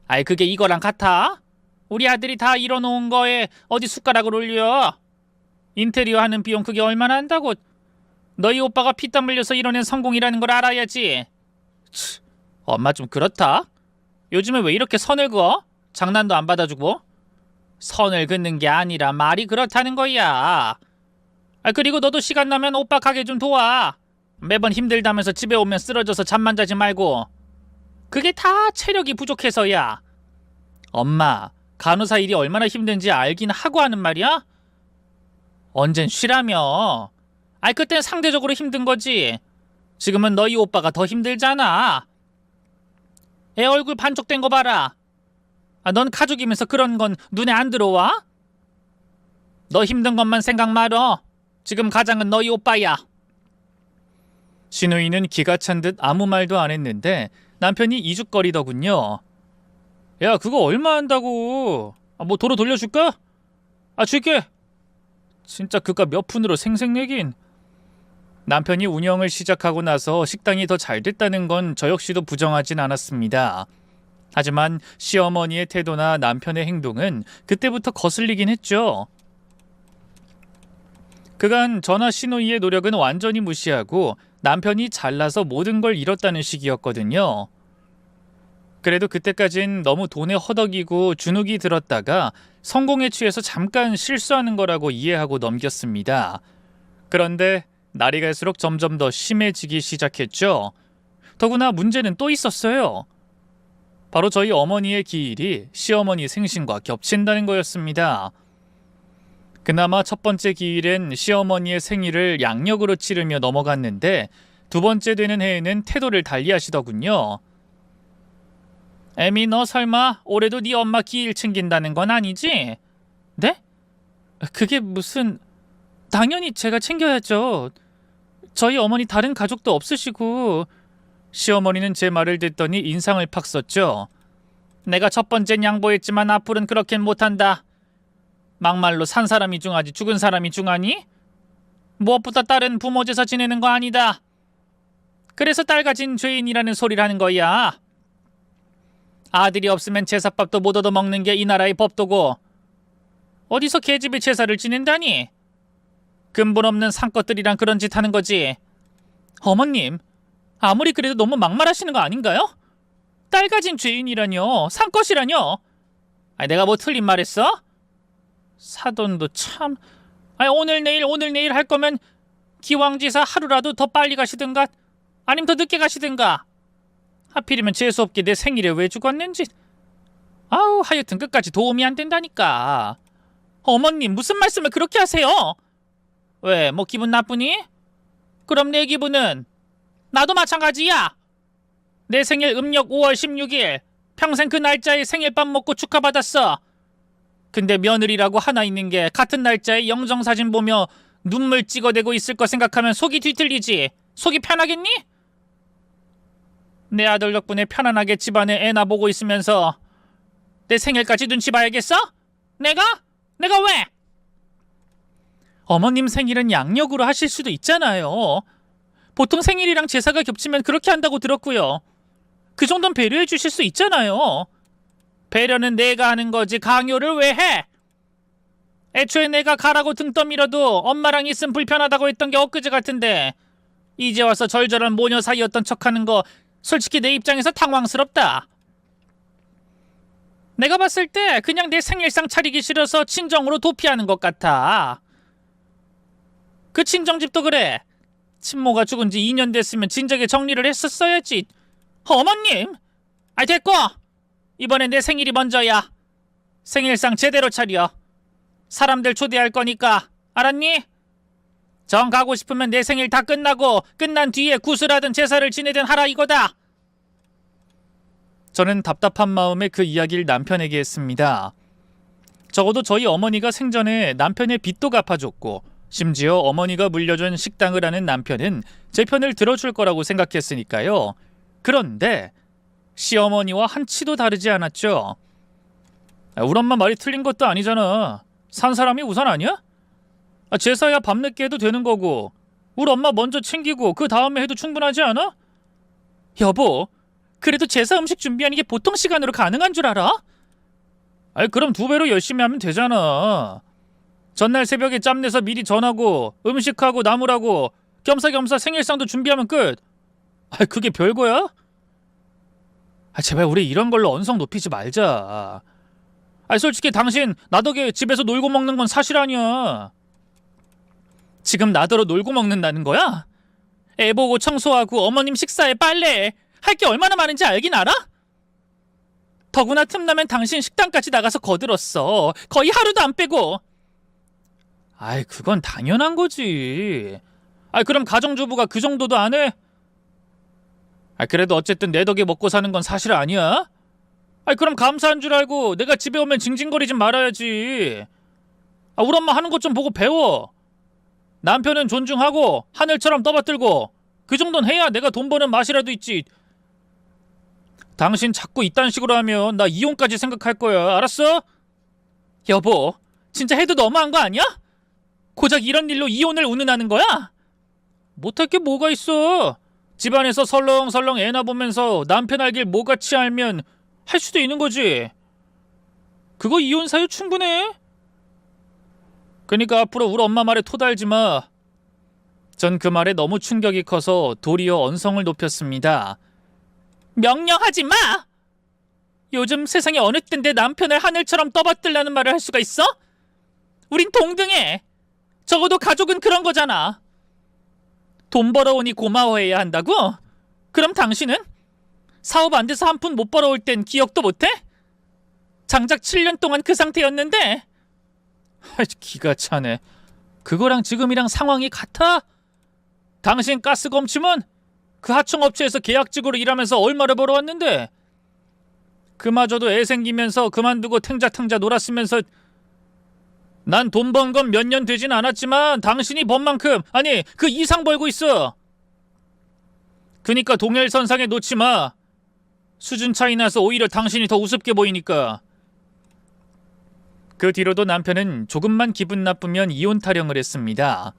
아이 그게 이거랑 같아? 우리 아들이 다 이뤄놓은 거에 어디 숟가락을 올려? 인테리어 하는 비용 그게 얼마나 한다고? 너희 오빠가 피땀 흘려서 이뤄낸 성공이라는 걸 알아야지. 엄마 좀 그렇다. 요즘에 왜 이렇게 선을 그어? 장난도 안 받아주고. 선을 긋는 게 아니라 말이 그렇다는 거야. 그리고 너도 시간 나면 오빠 가게 좀 도와. 매번 힘들다면서 집에 오면 쓰러져서 잠만 자지 말고. 그게 다 체력이 부족해서야. 엄마, 간호사 일이 얼마나 힘든지 알긴 하고 하는 말이야? 언젠 쉬라며. 그땐 상대적으로 힘든 거지. 지금은 너희 오빠가 더 힘들잖아. 애 얼굴 반쪽된 거 봐라. 넌 가족이면서 그런 건 눈에 안 들어와? 너 힘든 것만 생각 말어. 지금 가장은 너희 오빠야. 신우이는 기가 찬 듯 아무 말도 안 했는데 남편이 이죽거리더군요. 야, 그거 얼마 한다고? 뭐 도로 돌려줄까? 줄게. 진짜 그깟 몇 푼으로 생색내긴. 남편이 운영을 시작하고 나서 식당이 더 잘 됐다는 건 저 역시도 부정하진 않았습니다. 하지만 시어머니의 태도나 남편의 행동은 그때부터 거슬리긴 했죠. 그간 저나 시누이의 노력은 완전히 무시하고 남편이 잘나서 모든 걸 잃었다는 시기였거든요. 그래도 그때까진 너무 돈에 허덕이고 주눅이 들었다가 성공에 취해서 잠깐 실수하는 거라고 이해하고 넘겼습니다. 그런데 날이 갈수록 점점 더 심해지기 시작했죠. 더구나 문제는 또 있었어요. 바로 저희 어머니의 기일이 시어머니 생신과 겹친다는 거였습니다. 그나마 첫 번째 기일엔 시어머니의 생일을 양력으로 치르며 넘어갔는데 두 번째 되는 해에는 태도를 달리하시더군요. 애미, 너 설마 올해도 네 엄마 기일 챙긴다는 건 아니지? 네? 그게 무슨... 당연히 제가 챙겨야죠. 저희 어머니 다른 가족도 없으시고. 시어머니는 제 말을 듣더니 인상을 팍 썼죠. 내가 첫 번째는 양보했지만 앞으로는 그렇게는 못한다. 막말로 산 사람이 중하지 죽은 사람이 중하니? 무엇보다 딸은 부모 제사 지내는 거 아니다. 그래서 딸 가진 죄인이라는 소리를 하는 거야. 아들이 없으면 제사밥도 못 얻어먹는 게 이 나라의 법도고 어디서 계집의 제사를 지낸다니? 근본 없는 산것들이랑 그런 짓 하는 거지. 어머님, 아무리 그래도 너무 막말하시는 거 아닌가요? 딸 가진 죄인이라뇨? 산것이라뇨? 내가 뭐 틀린 말 했어? 사돈도 참... 오늘 내일 할 거면 기왕지사 하루라도 더 빨리 가시든가 아니면 더 늦게 가시든가. 하필이면 재수없게 내 생일에 왜 죽었는지. 하여튼 끝까지 도움이 안 된다니까. 어머님, 무슨 말씀을 그렇게 하세요? 왜, 뭐 기분 나쁘니? 그럼 내 기분은? 나도 마찬가지야. 내 생일 음력 5월 16일 평생 그 날짜에 생일밥 먹고 축하받았어. 근데 며느리라고 하나 있는 게 같은 날짜에 영정사진 보며 눈물 찍어대고 있을 거 생각하면 속이 뒤틀리지. 속이 편하겠니? 내 아들 덕분에 편안하게 집안에 애나 보고 있으면서 내 생일까지 눈치 봐야겠어? 내가 왜? 어머님 생일은 양력으로 하실 수도 있잖아요. 보통 생일이랑 제사가 겹치면 그렇게 한다고 들었고요. 그 정도는 배려해 주실 수 있잖아요. 배려는 내가 하는 거지 강요를 왜 해? 애초에 내가 가라고 등 떠밀어도 엄마랑 있으면 불편하다고 했던 게 엊그제 같은데 이제 와서 절절한 모녀 사이였던 척하는 거 솔직히 내 입장에서 당황스럽다. 내가 봤을 때 그냥 내 생일상 차리기 싫어서 친정으로 도피하는 것 같아. 그 친정집도 그래. 친모가 죽은 지 2년 됐으면 진작에 정리를 했었어야지. 어머님! 됐고! 이번엔 내 생일이 먼저야. 생일상 제대로 차려. 사람들 초대할 거니까. 알았니? 정 가고 싶으면 내 생일 다 끝나고 끝난 뒤에 구슬하든 제사를 지내든 하라 이거다. 저는 답답한 마음에 그 이야기를 남편에게 했습니다. 적어도 저희 어머니가 생전에 남편의 빚도 갚아줬고 심지어 어머니가 물려준 식당을 하는 남편은 제 편을 들어줄 거라고 생각했으니까요. 그런데 시어머니와 한치도 다르지 않았죠. 우리 엄마 말이 틀린 것도 아니잖아. 산 사람이 우선 아니야? 제사야 밤늦게 해도 되는 거고 우리 엄마 먼저 챙기고 그 다음에 해도 충분하지 않아? 여보, 그래도 제사 음식 준비하는 게 보통 시간으로 가능한 줄 알아? 그럼 2배로 열심히 하면 되잖아. 전날 새벽에 짬내서 미리 전하고 음식하고 나물하고 겸사겸사 생일상도 준비하면 끝. 그게 별거야? 제발 우리 이런 걸로 언성 높이지 말자. 솔직히 당신 나 덕에 집에서 놀고 먹는 건 사실 아니야. 지금 나더러 놀고 먹는다는 거야? 애 보고 청소하고 어머님 식사에 빨래 할 게 얼마나 많은지 알긴 알아? 더구나 틈나면 당신 식당까지 나가서 거들었어. 거의 하루도 안 빼고. 그건 당연한 거지. 그럼 가정주부가 그 정도도 안 해? 그래도 어쨌든 내 덕에 먹고 사는 건 사실 아니야? 그럼 감사한 줄 알고 내가 집에 오면 징징거리지 말아야지. 우리 엄마 하는 것 좀 보고 배워. 남편은 존중하고 하늘처럼 떠받들고 그 정도는 해야 내가 돈 버는 맛이라도 있지. 당신 자꾸 이딴 식으로 하면 나 이혼까지 생각할 거야. 알았어? 여보, 진짜 해도 너무한 거 아니야? 고작 이런 일로 이혼을 운운하는 거야? 못할 게 뭐가 있어. 집안에서 설렁설렁 애나 보면서 남편 알길 뭐같이 알면 할 수도 있는 거지. 그거 이혼 사유 충분해. 그러니까 앞으로 우리 엄마 말에 토달지 마. 전 그 말에 너무 충격이 커서 도리어 언성을 높였습니다. 명령하지 마! 요즘 세상에 어느 땐데 남편을 하늘처럼 떠받들라는 말을 할 수가 있어? 우린 동등해. 적어도 가족은 그런 거잖아. 돈 벌어오니 고마워해야 한다고? 그럼 당신은? 사업 안 돼서 한 푼 못 벌어올 땐 기억도 못해? 장작 7년 동안 그 상태였는데. 기가 차네. 그거랑 지금이랑 상황이 같아? 당신 가스 검침은 그 하청업체에서 계약직으로 일하면서 얼마를 벌어왔는데 그마저도 애 생기면서 그만두고 탱자탱자 놀았으면서 난 돈 번 건 몇 년 되진 않았지만 당신이 번 만큼 아니 그 이상 벌고 있어. 그니까 동일선상에 놓지 마. 수준 차이 나서 오히려 당신이 더 우습게 보이니까. 그 뒤로도 남편은 조금만 기분 나쁘면 이혼 타령을 했습니다.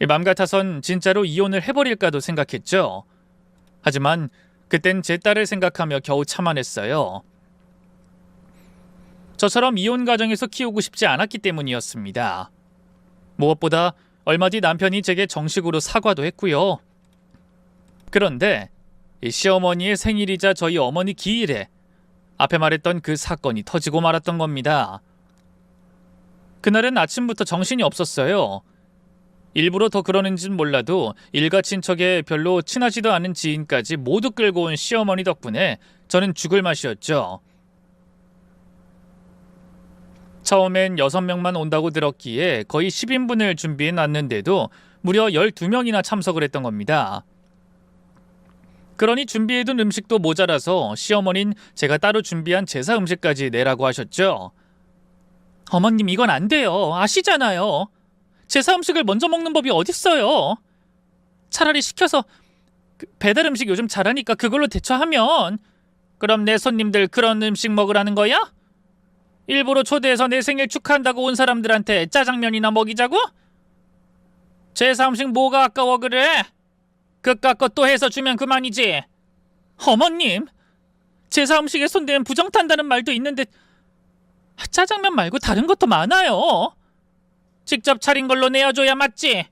맘 같아선 진짜로 이혼을 해버릴까도 생각했죠. 하지만 그땐 제 딸을 생각하며 겨우 참아냈어요. 저처럼 이혼 가정에서 키우고 싶지 않았기 때문이었습니다. 무엇보다 얼마 뒤 남편이 제게 정식으로 사과도 했고요. 그런데 이 시어머니의 생일이자 저희 어머니 기일에 앞에 말했던 그 사건이 터지고 말았던 겁니다. 그날은 아침부터 정신이 없었어요. 일부러 더 그러는지는 몰라도 일가 친척에 별로 친하지도 않은 지인까지 모두 끌고 온 시어머니 덕분에 저는 죽을 맛이었죠. 처음엔 6명만 온다고 들었기에 거의 10인분을 준비해 놨는데도 무려 12명이나 참석을 했던 겁니다. 그러니 준비해둔 음식도 모자라서 시어머니는 제가 따로 준비한 제사 음식까지 내라고 하셨죠. 어머님 이건 안 돼요. 아시잖아요. 제사 음식을 먼저 먹는 법이 어딨어요. 차라리 시켜서 배달 음식 요즘 잘하니까 그걸로 대처하면. 그럼 내 손님들 그런 음식 먹으라는 거야? 일부러 초대해서 내 생일 축하한다고 온 사람들한테 짜장면이나 먹이자고? 제사 음식 뭐가 아까워 그래? 그깟 것 또 해서 주면 그만이지. 어머님, 제사 음식에 손대면 부정탄다는 말도 있는데 짜장면 말고 다른 것도 많아요. 직접 차린 걸로 내어줘야 맞지?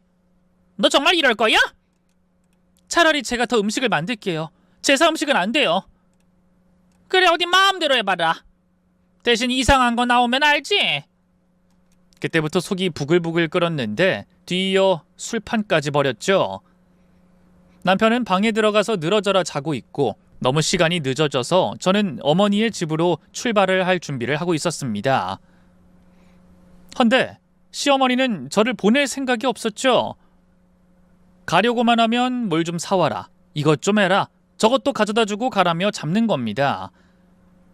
너 정말 이럴 거야? 차라리 제가 더 음식을 만들게요. 제사 음식은 안 돼요. 그래 어디 마음대로 해봐라. 대신 이상한 거 나오면 알지? 그때부터 속이 부글부글 끓었는데 뒤이어 술판까지 벌였죠. 남편은 방에 들어가서 늘어져라 자고 있고 너무 시간이 늦어져서 저는 어머니의 집으로 출발을 할 준비를 하고 있었습니다. 헌데 시어머니는 저를 보낼 생각이 없었죠. 가려고만 하면 뭘 좀 사와라, 이것 좀 해라, 저것도 가져다주고 가라며 잡는 겁니다.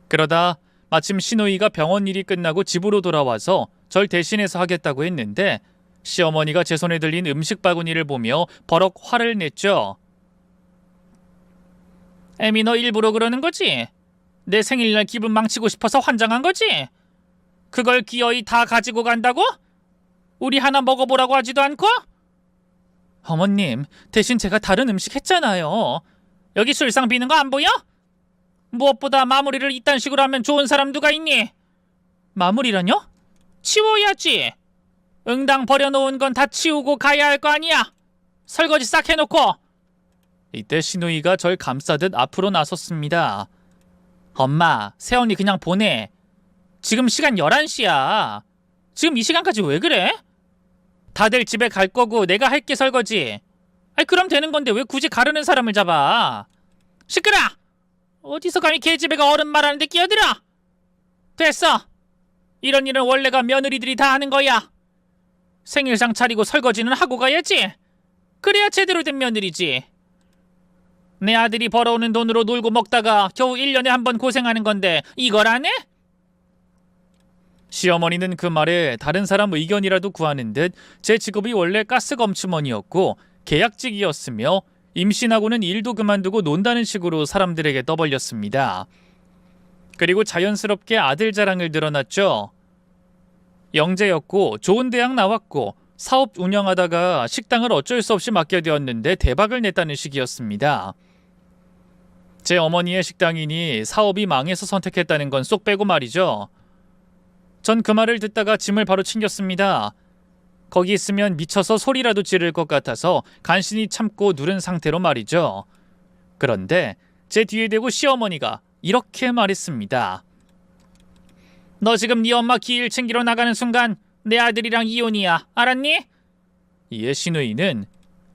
그러다 마침 시누이가 병원 일이 끝나고 집으로 돌아와서 절 대신해서 하겠다고 했는데 시어머니가 제 손에 들린 음식 바구니를 보며 버럭 화를 냈죠. 애미 너 일부러 그러는 거지? 내 생일날 기분 망치고 싶어서 환장한 거지? 그걸 기어이 다 가지고 간다고? 우리 하나 먹어보라고 하지도 않고? 어머님, 대신 제가 다른 음식 했잖아요. 여기 술상 비는 거 안 보여? 무엇보다 마무리를 이딴 식으로 하면 좋은 사람 누가 있니? 마무리라뇨? 치워야지. 응당 버려놓은 건 다 치우고 가야 할 거 아니야. 설거지 싹 해놓고. 이때 시누이가 절 감싸듯 앞으로 나섰습니다. 엄마, 새언니 그냥 보내. 지금 시간 11시야. 지금 이 시간까지 왜 그래? 다들 집에 갈 거고 내가 할게 설거지. 아이 그럼 되는 건데 왜 굳이 가르는 사람을 잡아? 시끄러! 어디서 감히 계집애가 어른 말하는데 끼어들어? 됐어. 이런 일은 원래가 며느리들이 다 하는 거야. 생일상 차리고 설거지는 하고 가야지. 그래야 제대로 된 며느리지. 내 아들이 벌어오는 돈으로 놀고 먹다가 겨우 1년에 한 번 고생하는 건데 이걸 안 해? 시어머니는 그 말에 다른 사람 의견이라도 구하는 듯 제 직업이 원래 가스검침원이었고 계약직이었으며 임신하고는 일도 그만두고 논다는 식으로 사람들에게 떠벌렸습니다. 그리고 자연스럽게 아들 자랑을 늘어놨죠. 영재였고 좋은 대학 나왔고 사업 운영하다가 식당을 어쩔 수 없이 맡게 되었는데 대박을 냈다는 시기였습니다. 제 어머니의 식당이니 사업이 망해서 선택했다는 건 쏙 빼고 말이죠. 전 그 말을 듣다가 짐을 바로 챙겼습니다. 거기 있으면 미쳐서 소리라도 지를 것 같아서 간신히 참고 누른 상태로 말이죠. 그런데 제 뒤에 대고 시어머니가 이렇게 말했습니다. 너 지금 네 엄마 기일 챙기러 나가는 순간 내 아들이랑 이혼이야. 알았니? 이에 시누이는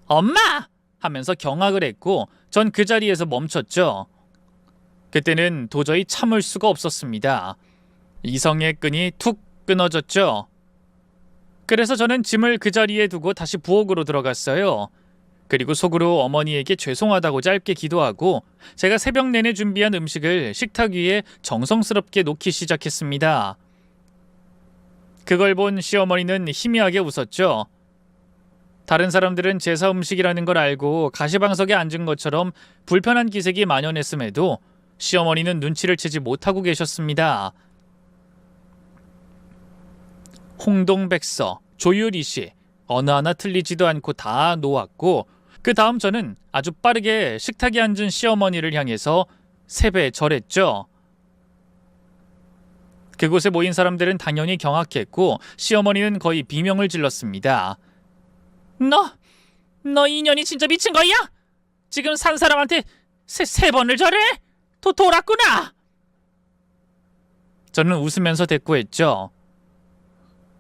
엄마! 하면서 경악을 했고 전 그 자리에서 멈췄죠. 그때는 도저히 참을 수가 없었습니다. 이성의 끈이 툭 끊어졌죠. 그래서 저는 짐을 그 자리에 두고 다시 부엌으로 들어갔어요. 그리고 속으로 어머니에게 죄송하다고 짧게 기도하고 제가 새벽 내내 준비한 음식을 식탁 위에 정성스럽게 놓기 시작했습니다. 그걸 본 시어머니는 희미하게 웃었죠. 다른 사람들은 제사 음식이라는 걸 알고 가시방석에 앉은 것처럼 불편한 기색이 만연했음에도 시어머니는 눈치를 채지 못하고 계셨습니다. 홍동백서, 조유리시 어느 하나 틀리지도 않고 다 놓았고 그 다음 저는 아주 빠르게 식탁에 앉은 시어머니를 향해서 세배 절했죠. 그곳에 모인 사람들은 당연히 경악했고 시어머니는 거의 비명을 질렀습니다. 너 인연이 진짜 미친 거야? 지금 산 사람한테 세 번을 절해? 돌았구나. 저는 웃으면서 대꾸했죠.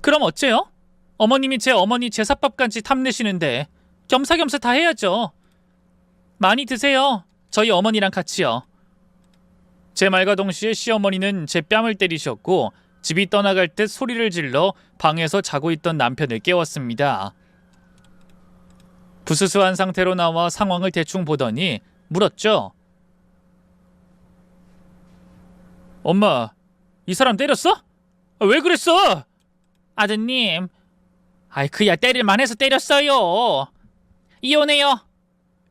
그럼 어째요? 어머님이 제 어머니 제사밥까지 탐내시는데 겸사겸사 다 해야죠. 많이 드세요. 저희 어머니랑 같이요. 제 말과 동시에 시어머니는 제 뺨을 때리셨고 집이 떠나갈 듯 소리를 질러 방에서 자고 있던 남편을 깨웠습니다. 부스스한 상태로 나와 상황을 대충 보더니 물었죠. 엄마, 이 사람 때렸어? 왜 그랬어? 아드님, 그야 때릴만 해서 때렸어요. 이혼해요.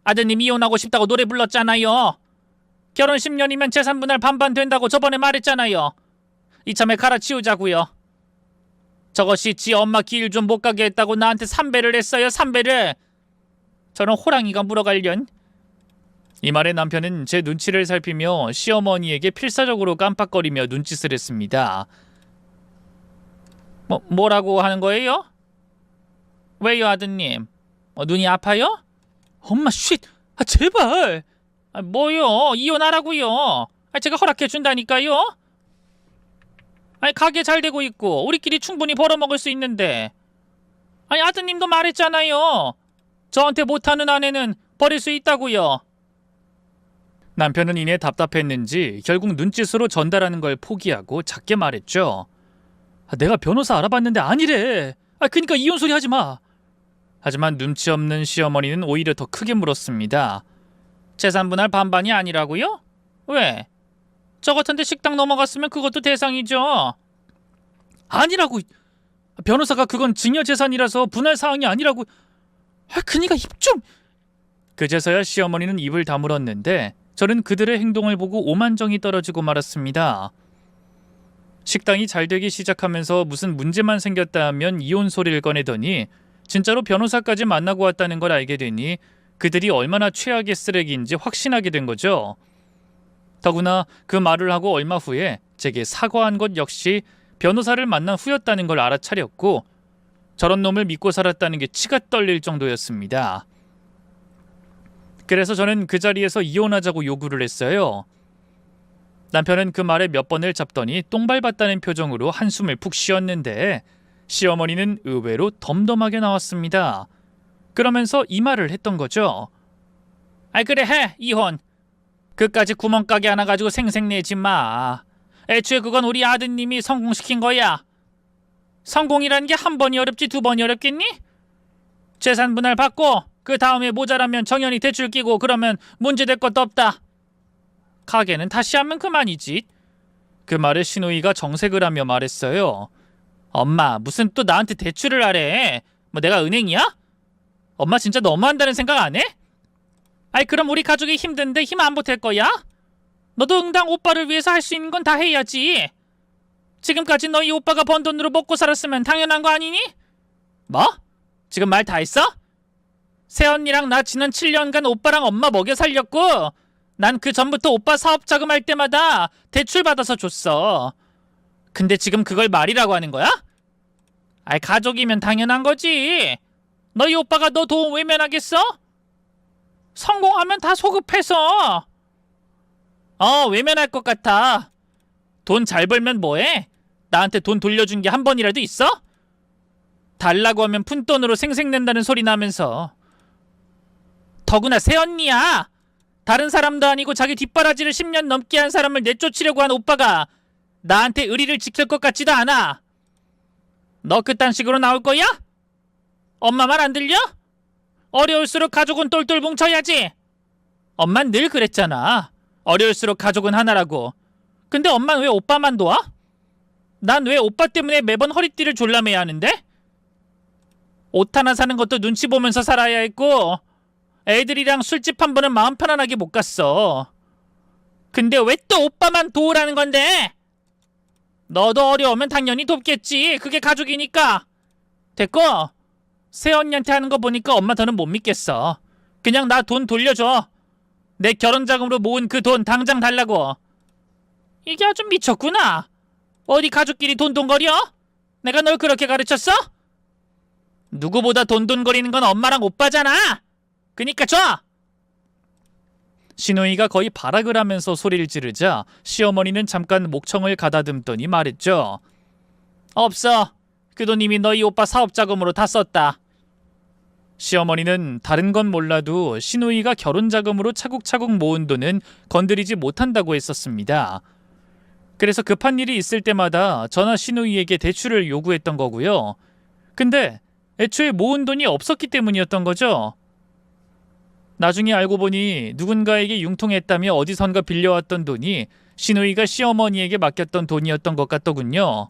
아드님 이혼하고 싶다고 노래 불렀잖아요. 결혼 10년이면 재산 분할 반반 된다고 저번에 말했잖아요. 이참에 갈아치우자고요. 저것이 지 엄마 길 좀 못 가게 했다고 나한테 3배를 했어요. 3배를. 저는 호랑이가 물어갈련. 이 말에 남편은 제 눈치를 살피며 시어머니에게 필사적으로 깜빡거리며 눈짓을 했습니다. 뭐라고 하는 거예요? 왜요 아드님? 눈이 아파요? 엄마 쉿! 제발! 뭐요? 이혼하라고요. 제가 허락해 준다니까요. 가게 잘 되고 있고 우리끼리 충분히 벌어먹을 수 있는데. 아드님도 말했잖아요. 저한테 못하는 아내는 버릴 수 있다고요. 남편은 이내 답답했는지 결국 눈짓으로 전달하는 걸 포기하고 작게 말했죠. 내가 변호사 알아봤는데 아니래. 그러니까 이혼 소리 하지 마. 하지만 눈치 없는 시어머니는 오히려 더 크게 물었습니다. 재산 분할 반반이 아니라고요? 왜? 저 같은데 식당 넘어갔으면 그것도 대상이죠. 아니라고. 변호사가 그건 증여재산이라서 분할 사항이 아니라고. 그니까 입 좀. 그제서야 시어머니는 입을 다물었는데 저는 그들의 행동을 보고 오만정이 떨어지고 말았습니다. 식당이 잘 되기 시작하면서 무슨 문제만 생겼다 하면 이혼 소리를 꺼내더니 진짜로 변호사까지 만나고 왔다는 걸 알게 되니 그들이 얼마나 최악의 쓰레기인지 확신하게 된 거죠. 더구나 그 말을 하고 얼마 후에 제게 사과한 것 역시 변호사를 만난 후였다는 걸 알아차렸고 저런 놈을 믿고 살았다는 게 치가 떨릴 정도였습니다. 그래서 저는 그 자리에서 이혼하자고 요구를 했어요. 남편은 그 말에 몇 번을 잡더니 똥밟았다는 표정으로 한숨을 푹 쉬었는데 시어머니는 의외로 덤덤하게 나왔습니다. 그러면서 이 말을 했던 거죠. 아이 그래 해 이혼. 그까지 구멍가게 하나 가지고 생색내지 마. 애초에 그건 우리 아드님이 성공시킨 거야. 성공이라는 게 한 번이 어렵지 두 번이 어렵겠니? 재산 분할 받고 그 다음에 모자라면 정연히 대출 끼고 그러면 문제될 것도 없다. 가게는 다시 하면 그만이지. 그 말에 시누이가 정색을 하며 말했어요. 엄마 무슨 또 나한테 대출을 하래. 뭐 내가 은행이야? 엄마 진짜 너무한다는 생각 안 해? 아이 그럼 우리 가족이 힘든데 힘 안 보탤 거야? 너도 응당 오빠를 위해서 할 수 있는 건 다 해야지. 지금까지 너희 오빠가 번 돈으로 먹고 살았으면 당연한 거 아니니? 뭐? 지금 말 다 했어? 새언니랑 나 지난 7년간 오빠랑 엄마 먹여 살렸고 난 그 전부터 오빠 사업 자금할 때마다 대출 받아서 줬어. 근데 지금 그걸 말이라고 하는 거야? 아이 가족이면 당연한 거지. 너희 오빠가 너 도움 외면하겠어? 성공하면 다 소급해서. 외면할 것 같아. 돈 잘 벌면 뭐해? 나한테 돈 돌려준 게 한 번이라도 있어? 달라고 하면 푼돈으로 생색낸다는 소리 나면서. 더구나 새언니야. 다른 사람도 아니고 자기 뒷바라지를 10년 넘게 한 사람을 내쫓으려고 한 오빠가 나한테 의리를 지킬 것 같지도 않아. 너 그딴 식으로 나올 거야? 엄마 말 안 들려? 어려울수록 가족은 똘똘 뭉쳐야지. 엄만 늘 그랬잖아. 어려울수록 가족은 하나라고. 근데 엄만 왜 오빠만 도와? 난 왜 오빠 때문에 매번 허리띠를 졸라매야 하는데? 옷 하나 사는 것도 눈치 보면서 살아야 했고 애들이랑 술집 한 번은 마음 편안하게 못 갔어. 근데 왜 또 오빠만 도우라는 건데? 너도 어려우면 당연히 돕겠지. 그게 가족이니까. 됐고 새언니한테 하는 거 보니까 엄마 더는 못 믿겠어. 그냥 나 돈 돌려줘. 내 결혼자금으로 모은 그 돈 당장 달라고. 이게 아주 미쳤구나. 어디 가족끼리 돈돈거려? 내가 널 그렇게 가르쳤어? 누구보다 돈돈거리는 건 엄마랑 오빠잖아. 그니까 줘. 시누이가 거의 발악을 하면서 소리를 지르자 시어머니는 잠깐 목청을 가다듬더니 말했죠. 없어. 그 돈 이미 너희 오빠 사업자금으로 다 썼다. 시어머니는 다른 건 몰라도 시누이가 결혼자금으로 차곡차곡 모은 돈은 건드리지 못한다고 했었습니다. 그래서 급한 일이 있을 때마다 저나 시누이에게 대출을 요구했던 거고요. 근데 애초에 모은 돈이 없었기 때문이었던 거죠. 나중에 알고 보니 누군가에게 융통했다며 어디선가 빌려왔던 돈이 시누이가 시어머니에게 맡겼던 돈이었던 것 같더군요.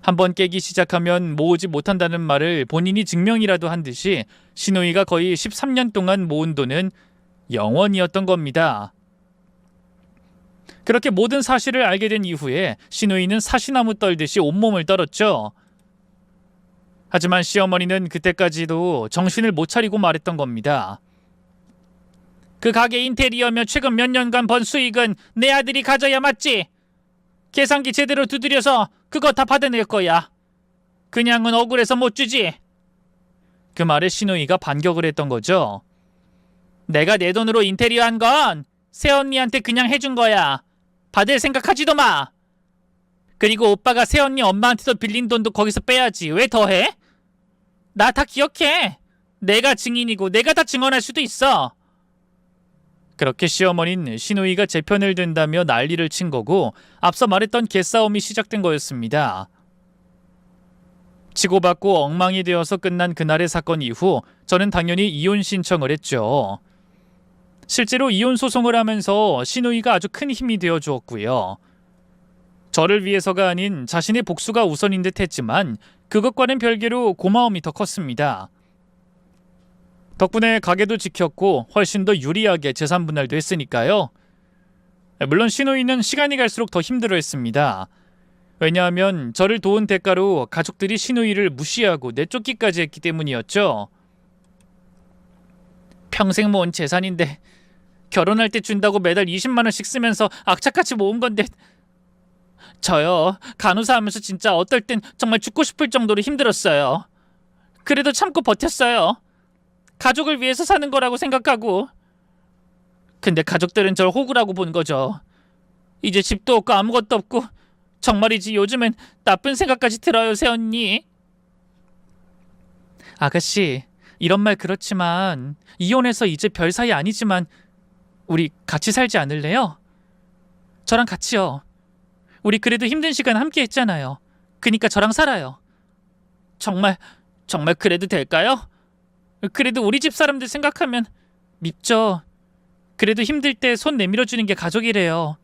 한번 깨기 시작하면 모으지 못한다는 말을 본인이 증명이라도 한 듯이 시누이가 거의 13년 동안 모은 돈은 0원이었던 겁니다. 그렇게 모든 사실을 알게 된 이후에 시누이는 사시나무 떨듯이 온몸을 떨었죠. 하지만 시어머니는 그때까지도 정신을 못 차리고 말했던 겁니다. 그 가게 인테리어며 최근 몇 년간 번 수익은 내 아들이 가져야 맞지. 계산기 제대로 두드려서 그거 다 받아낼 거야. 그냥은 억울해서 못 주지. 그 말에 시누이가 반격을 했던 거죠. 내가 내 돈으로 인테리어 한 건 새언니한테 그냥 해준 거야. 받을 생각하지도 마. 그리고 오빠가 새언니 엄마한테도 빌린 돈도 거기서 빼야지. 왜 더해? 나 다 기억해. 내가 증인이고 내가 다 증언할 수도 있어. 그렇게 시어머니는 시누이가 제 편을 든다며 난리를 친 거고 앞서 말했던 개싸움이 시작된 거였습니다. 치고받고 엉망이 되어서 끝난 그날의 사건 이후 저는 당연히 이혼 신청을 했죠. 실제로 이혼 소송을 하면서 시누이가 아주 큰 힘이 되어 주었고요. 저를 위해서가 아닌 자신의 복수가 우선인 듯 했지만 그것과는 별개로 고마움이 더 컸습니다. 덕분에 가게도 지켰고 훨씬 더 유리하게 재산 분할도 했으니까요. 물론 시누이는 시간이 갈수록 더 힘들어했습니다. 왜냐하면 저를 도운 대가로 가족들이 시누이를 무시하고 내쫓기까지 했기 때문이었죠. 평생 모은 재산인데 결혼할 때 준다고 매달 20만 원씩 쓰면서 악착같이 모은 건데 저요 간호사 하면서 진짜 어떨 땐 정말 죽고 싶을 정도로 힘들었어요. 그래도 참고 버텼어요. 가족을 위해서 사는 거라고 생각하고. 근데 가족들은 절 호구라고 본 거죠. 이제 집도 없고 아무것도 없고 정말이지 요즘엔 나쁜 생각까지 들어요, 새언니. 아가씨, 이런 말 그렇지만 이혼해서 이제 별 사이 아니지만 우리 같이 살지 않을래요? 저랑 같이요. 우리 그래도 힘든 시간 함께 했잖아요. 그니까 저랑 살아요. 정말 그래도 될까요? 그래도 우리 집 사람들 생각하면 밉죠. 그래도 힘들 때 손 내밀어 주는 게 가족이래요.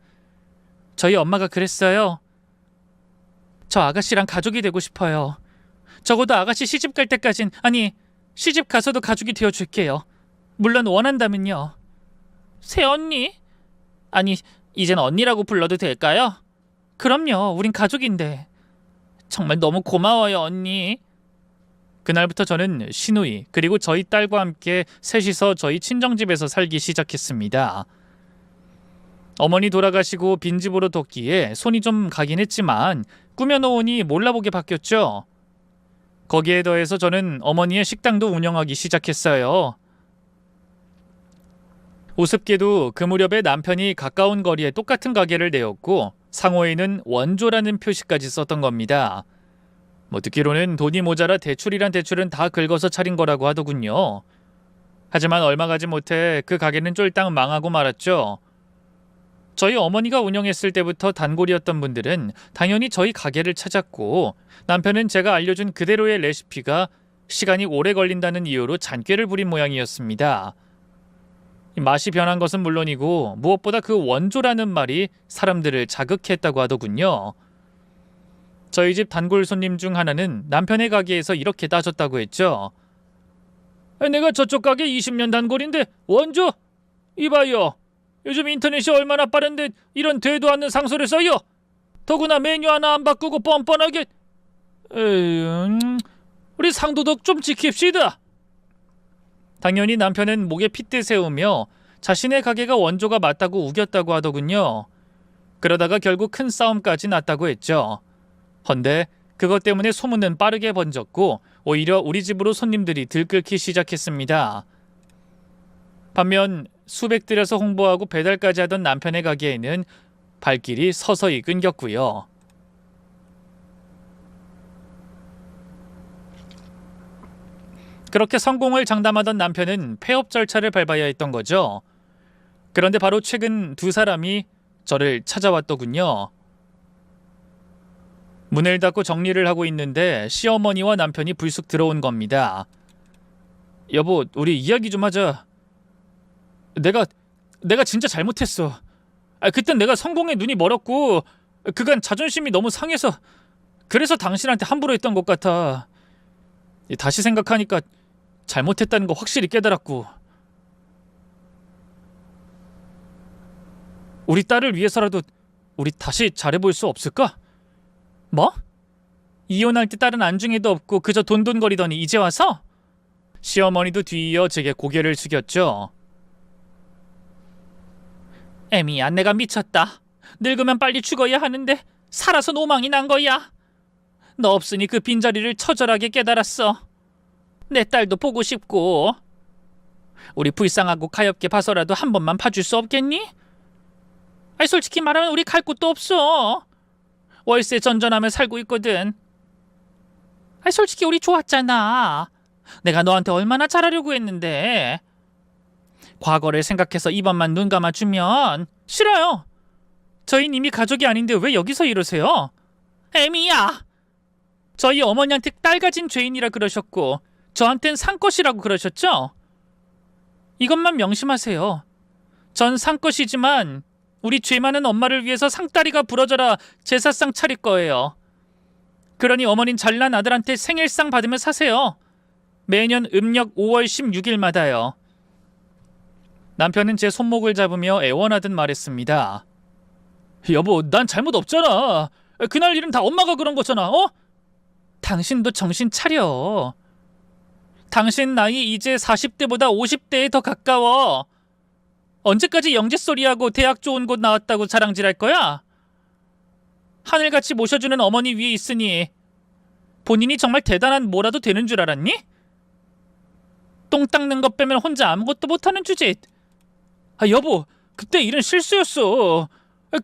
저희 엄마가 그랬어요. 저 아가씨랑 가족이 되고 싶어요. 적어도 아가씨 시집 갈 때까진, 아니, 시집 가서도 가족이 되어 줄게요. 물론 원한다면요. 새언니? 아니, 이젠 언니라고 불러도 될까요? 그럼요. 우린 가족인데. 정말 너무 고마워요, 언니. 그날부터 저는 시누이 그리고 저희 딸과 함께 셋이서 저희 친정집에서 살기 시작했습니다. 어머니 돌아가시고 빈집으로 뒀기에 손이 좀 가긴 했지만 꾸며놓으니 몰라보게 바뀌었죠. 거기에 더해서 저는 어머니의 식당도 운영하기 시작했어요. 우습게도 그 무렵에 남편이 가까운 거리에 똑같은 가게를 내었고 상호에는 원조라는 표시까지 썼던 겁니다. 듣기로는 돈이 모자라 대출이란 대출은 다 긁어서 차린 거라고 하더군요. 하지만 얼마 가지 못해 그 가게는 쫄딱 망하고 말았죠. 저희 어머니가 운영했을 때부터 단골이었던 분들은 당연히 저희 가게를 찾았고 남편은 제가 알려준 그대로의 레시피가 시간이 오래 걸린다는 이유로 잔꾀를 부린 모양이었습니다. 맛이 변한 것은 물론이고 무엇보다 그 원조라는 말이 사람들을 자극했다고 하더군요. 저희 집 단골 손님 중 하나는 남편의 가게에서 이렇게 따졌다고 했죠. 내가 저쪽 가게 20년 단골인데 원조? 이봐요. 요즘 인터넷이 얼마나 빠른데 이런 되도 않는 상소를 써요. 더구나 메뉴 하나 안 바꾸고 뻔뻔하게. 우리 상도덕 좀 지킵시다. 당연히 남편은 목에 핏대 세우며 자신의 가게가 원조가 맞다고 우겼다고 하더군요. 그러다가 결국 큰 싸움까지 났다고 했죠. 헌데 그것 때문에 소문은 빠르게 번졌고 오히려 우리 집으로 손님들이 들끓기 시작했습니다. 반면 수백 들여서 홍보하고 배달까지 하던 남편의 가게에는 발길이 서서히 끊겼고요. 그렇게 성공을 장담하던 남편은 폐업 절차를 밟아야 했던 거죠. 그런데 바로 최근 두 사람이 저를 찾아왔더군요. 문을 닫고 정리를 하고 있는데 시어머니와 남편이 불쑥 들어온 겁니다. 여보, 우리 이야기 좀 하자. 내가 진짜 잘못했어. 그땐 내가 성공에 눈이 멀었고 그간 자존심이 너무 상해서 그래서 당신한테 함부로 했던 것 같아. 다시 생각하니까 잘못했다는 거 확실히 깨달았고 우리 딸을 위해서라도 우리 다시 잘해볼 수 없을까? 뭐? 이혼할 때 딸은 안중에도 없고 그저 돈돈거리더니 이제 와서? 시어머니도 뒤이어 제게 고개를 숙였죠. 애미야, 내가 미쳤다. 늙으면 빨리 죽어야 하는데 살아서 노망이 난 거야. 너 없으니 그 빈자리를 처절하게 깨달았어. 내 딸도 보고 싶고. 우리 불쌍하고 가엾게 봐서라도 한 번만 봐줄 수 없겠니? 솔직히 말하면 우리 갈 곳도 없어. 월세 전전하며 살고 있거든. 솔직히 우리 좋았잖아. 내가 너한테 얼마나 잘하려고 했는데. 과거를 생각해서 이번만 눈 감아주면. 싫어요. 저희는 이미 가족이 아닌데 왜 여기서 이러세요? 애미야. 저희 어머니한테 딸 가진 죄인이라 그러셨고 저한텐 상것이라고 그러셨죠? 이것만 명심하세요. 전 상것이지만 우리 죄 많은 엄마를 위해서 상다리가 부러져라 제사상 차릴 거예요. 그러니 어머닌 잘난 아들한테 생일상 받으며 사세요. 매년 음력 5월 16일마다요. 남편은 제 손목을 잡으며 애원하듯 말했습니다. 여보, 난 잘못 없잖아. 그날 일은 다 엄마가 그런 거잖아. 당신도 정신 차려. 당신 나이 이제 40대보다 50대에 더 가까워. 언제까지 영재소리하고 대학 좋은 곳 나왔다고 자랑질할 거야? 하늘같이 모셔주는 어머니 위에 있으니 본인이 정말 대단한 뭐라도 되는 줄 알았니? 똥 닦는 것 빼면 혼자 아무것도 못하는 주제. 여보, 그때 일은 실수였어.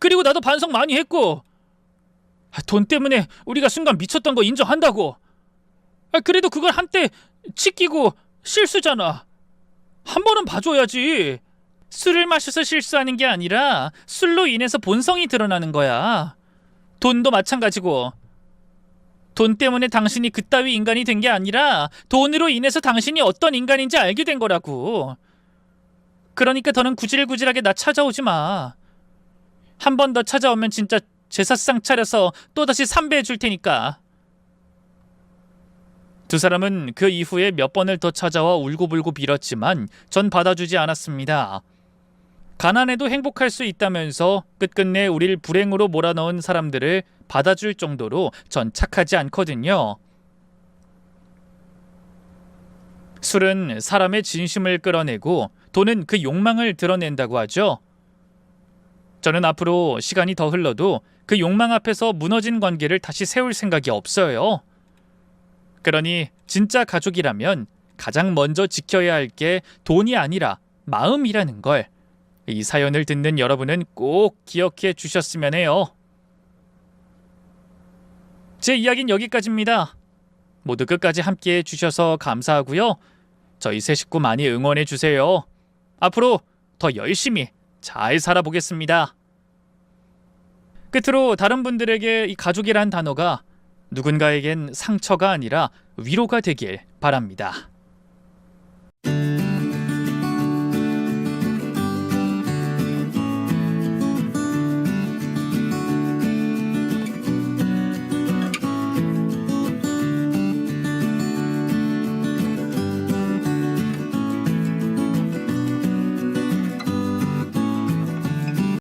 그리고 나도 반성 많이 했고. 돈 때문에 우리가 순간 미쳤던 거 인정한다고. 그래도 그걸 한때 치키고 실수잖아. 한 번은 봐줘야지. 술을 마셔서 실수하는 게 아니라 술로 인해서 본성이 드러나는 거야. 돈도 마찬가지고. 돈 때문에 당신이 그따위 인간이 된 게 아니라 돈으로 인해서 당신이 어떤 인간인지 알게 된 거라고. 그러니까 더는 구질구질하게 나 찾아오지 마. 한 번 더 찾아오면 진짜 제사상 차려서 또다시 삼배해 줄 테니까. 두 사람은 그 이후에 몇 번을 더 찾아와 울고불고 빌었지만 전 받아주지 않았습니다. 가난해도 행복할 수 있다면서 끝끝내 우릴 불행으로 몰아넣은 사람들을 받아줄 정도로 전 착하지 않거든요. 술은 사람의 진심을 끌어내고 돈은 그 욕망을 드러낸다고 하죠. 저는 앞으로 시간이 더 흘러도 그 욕망 앞에서 무너진 관계를 다시 세울 생각이 없어요. 그러니 진짜 가족이라면 가장 먼저 지켜야 할 게 돈이 아니라 마음이라는 걸 이 사연을 듣는 여러분은 꼭 기억해 주셨으면 해요. 제 이야기는 여기까지입니다. 모두 끝까지 함께해 주셔서 감사하고요. 저희 세 식구 많이 응원해 주세요. 앞으로 더 열심히 잘 살아보겠습니다. 끝으로 다른 분들에게 이 가족이란 단어가 누군가에겐 상처가 아니라 위로가 되길 바랍니다.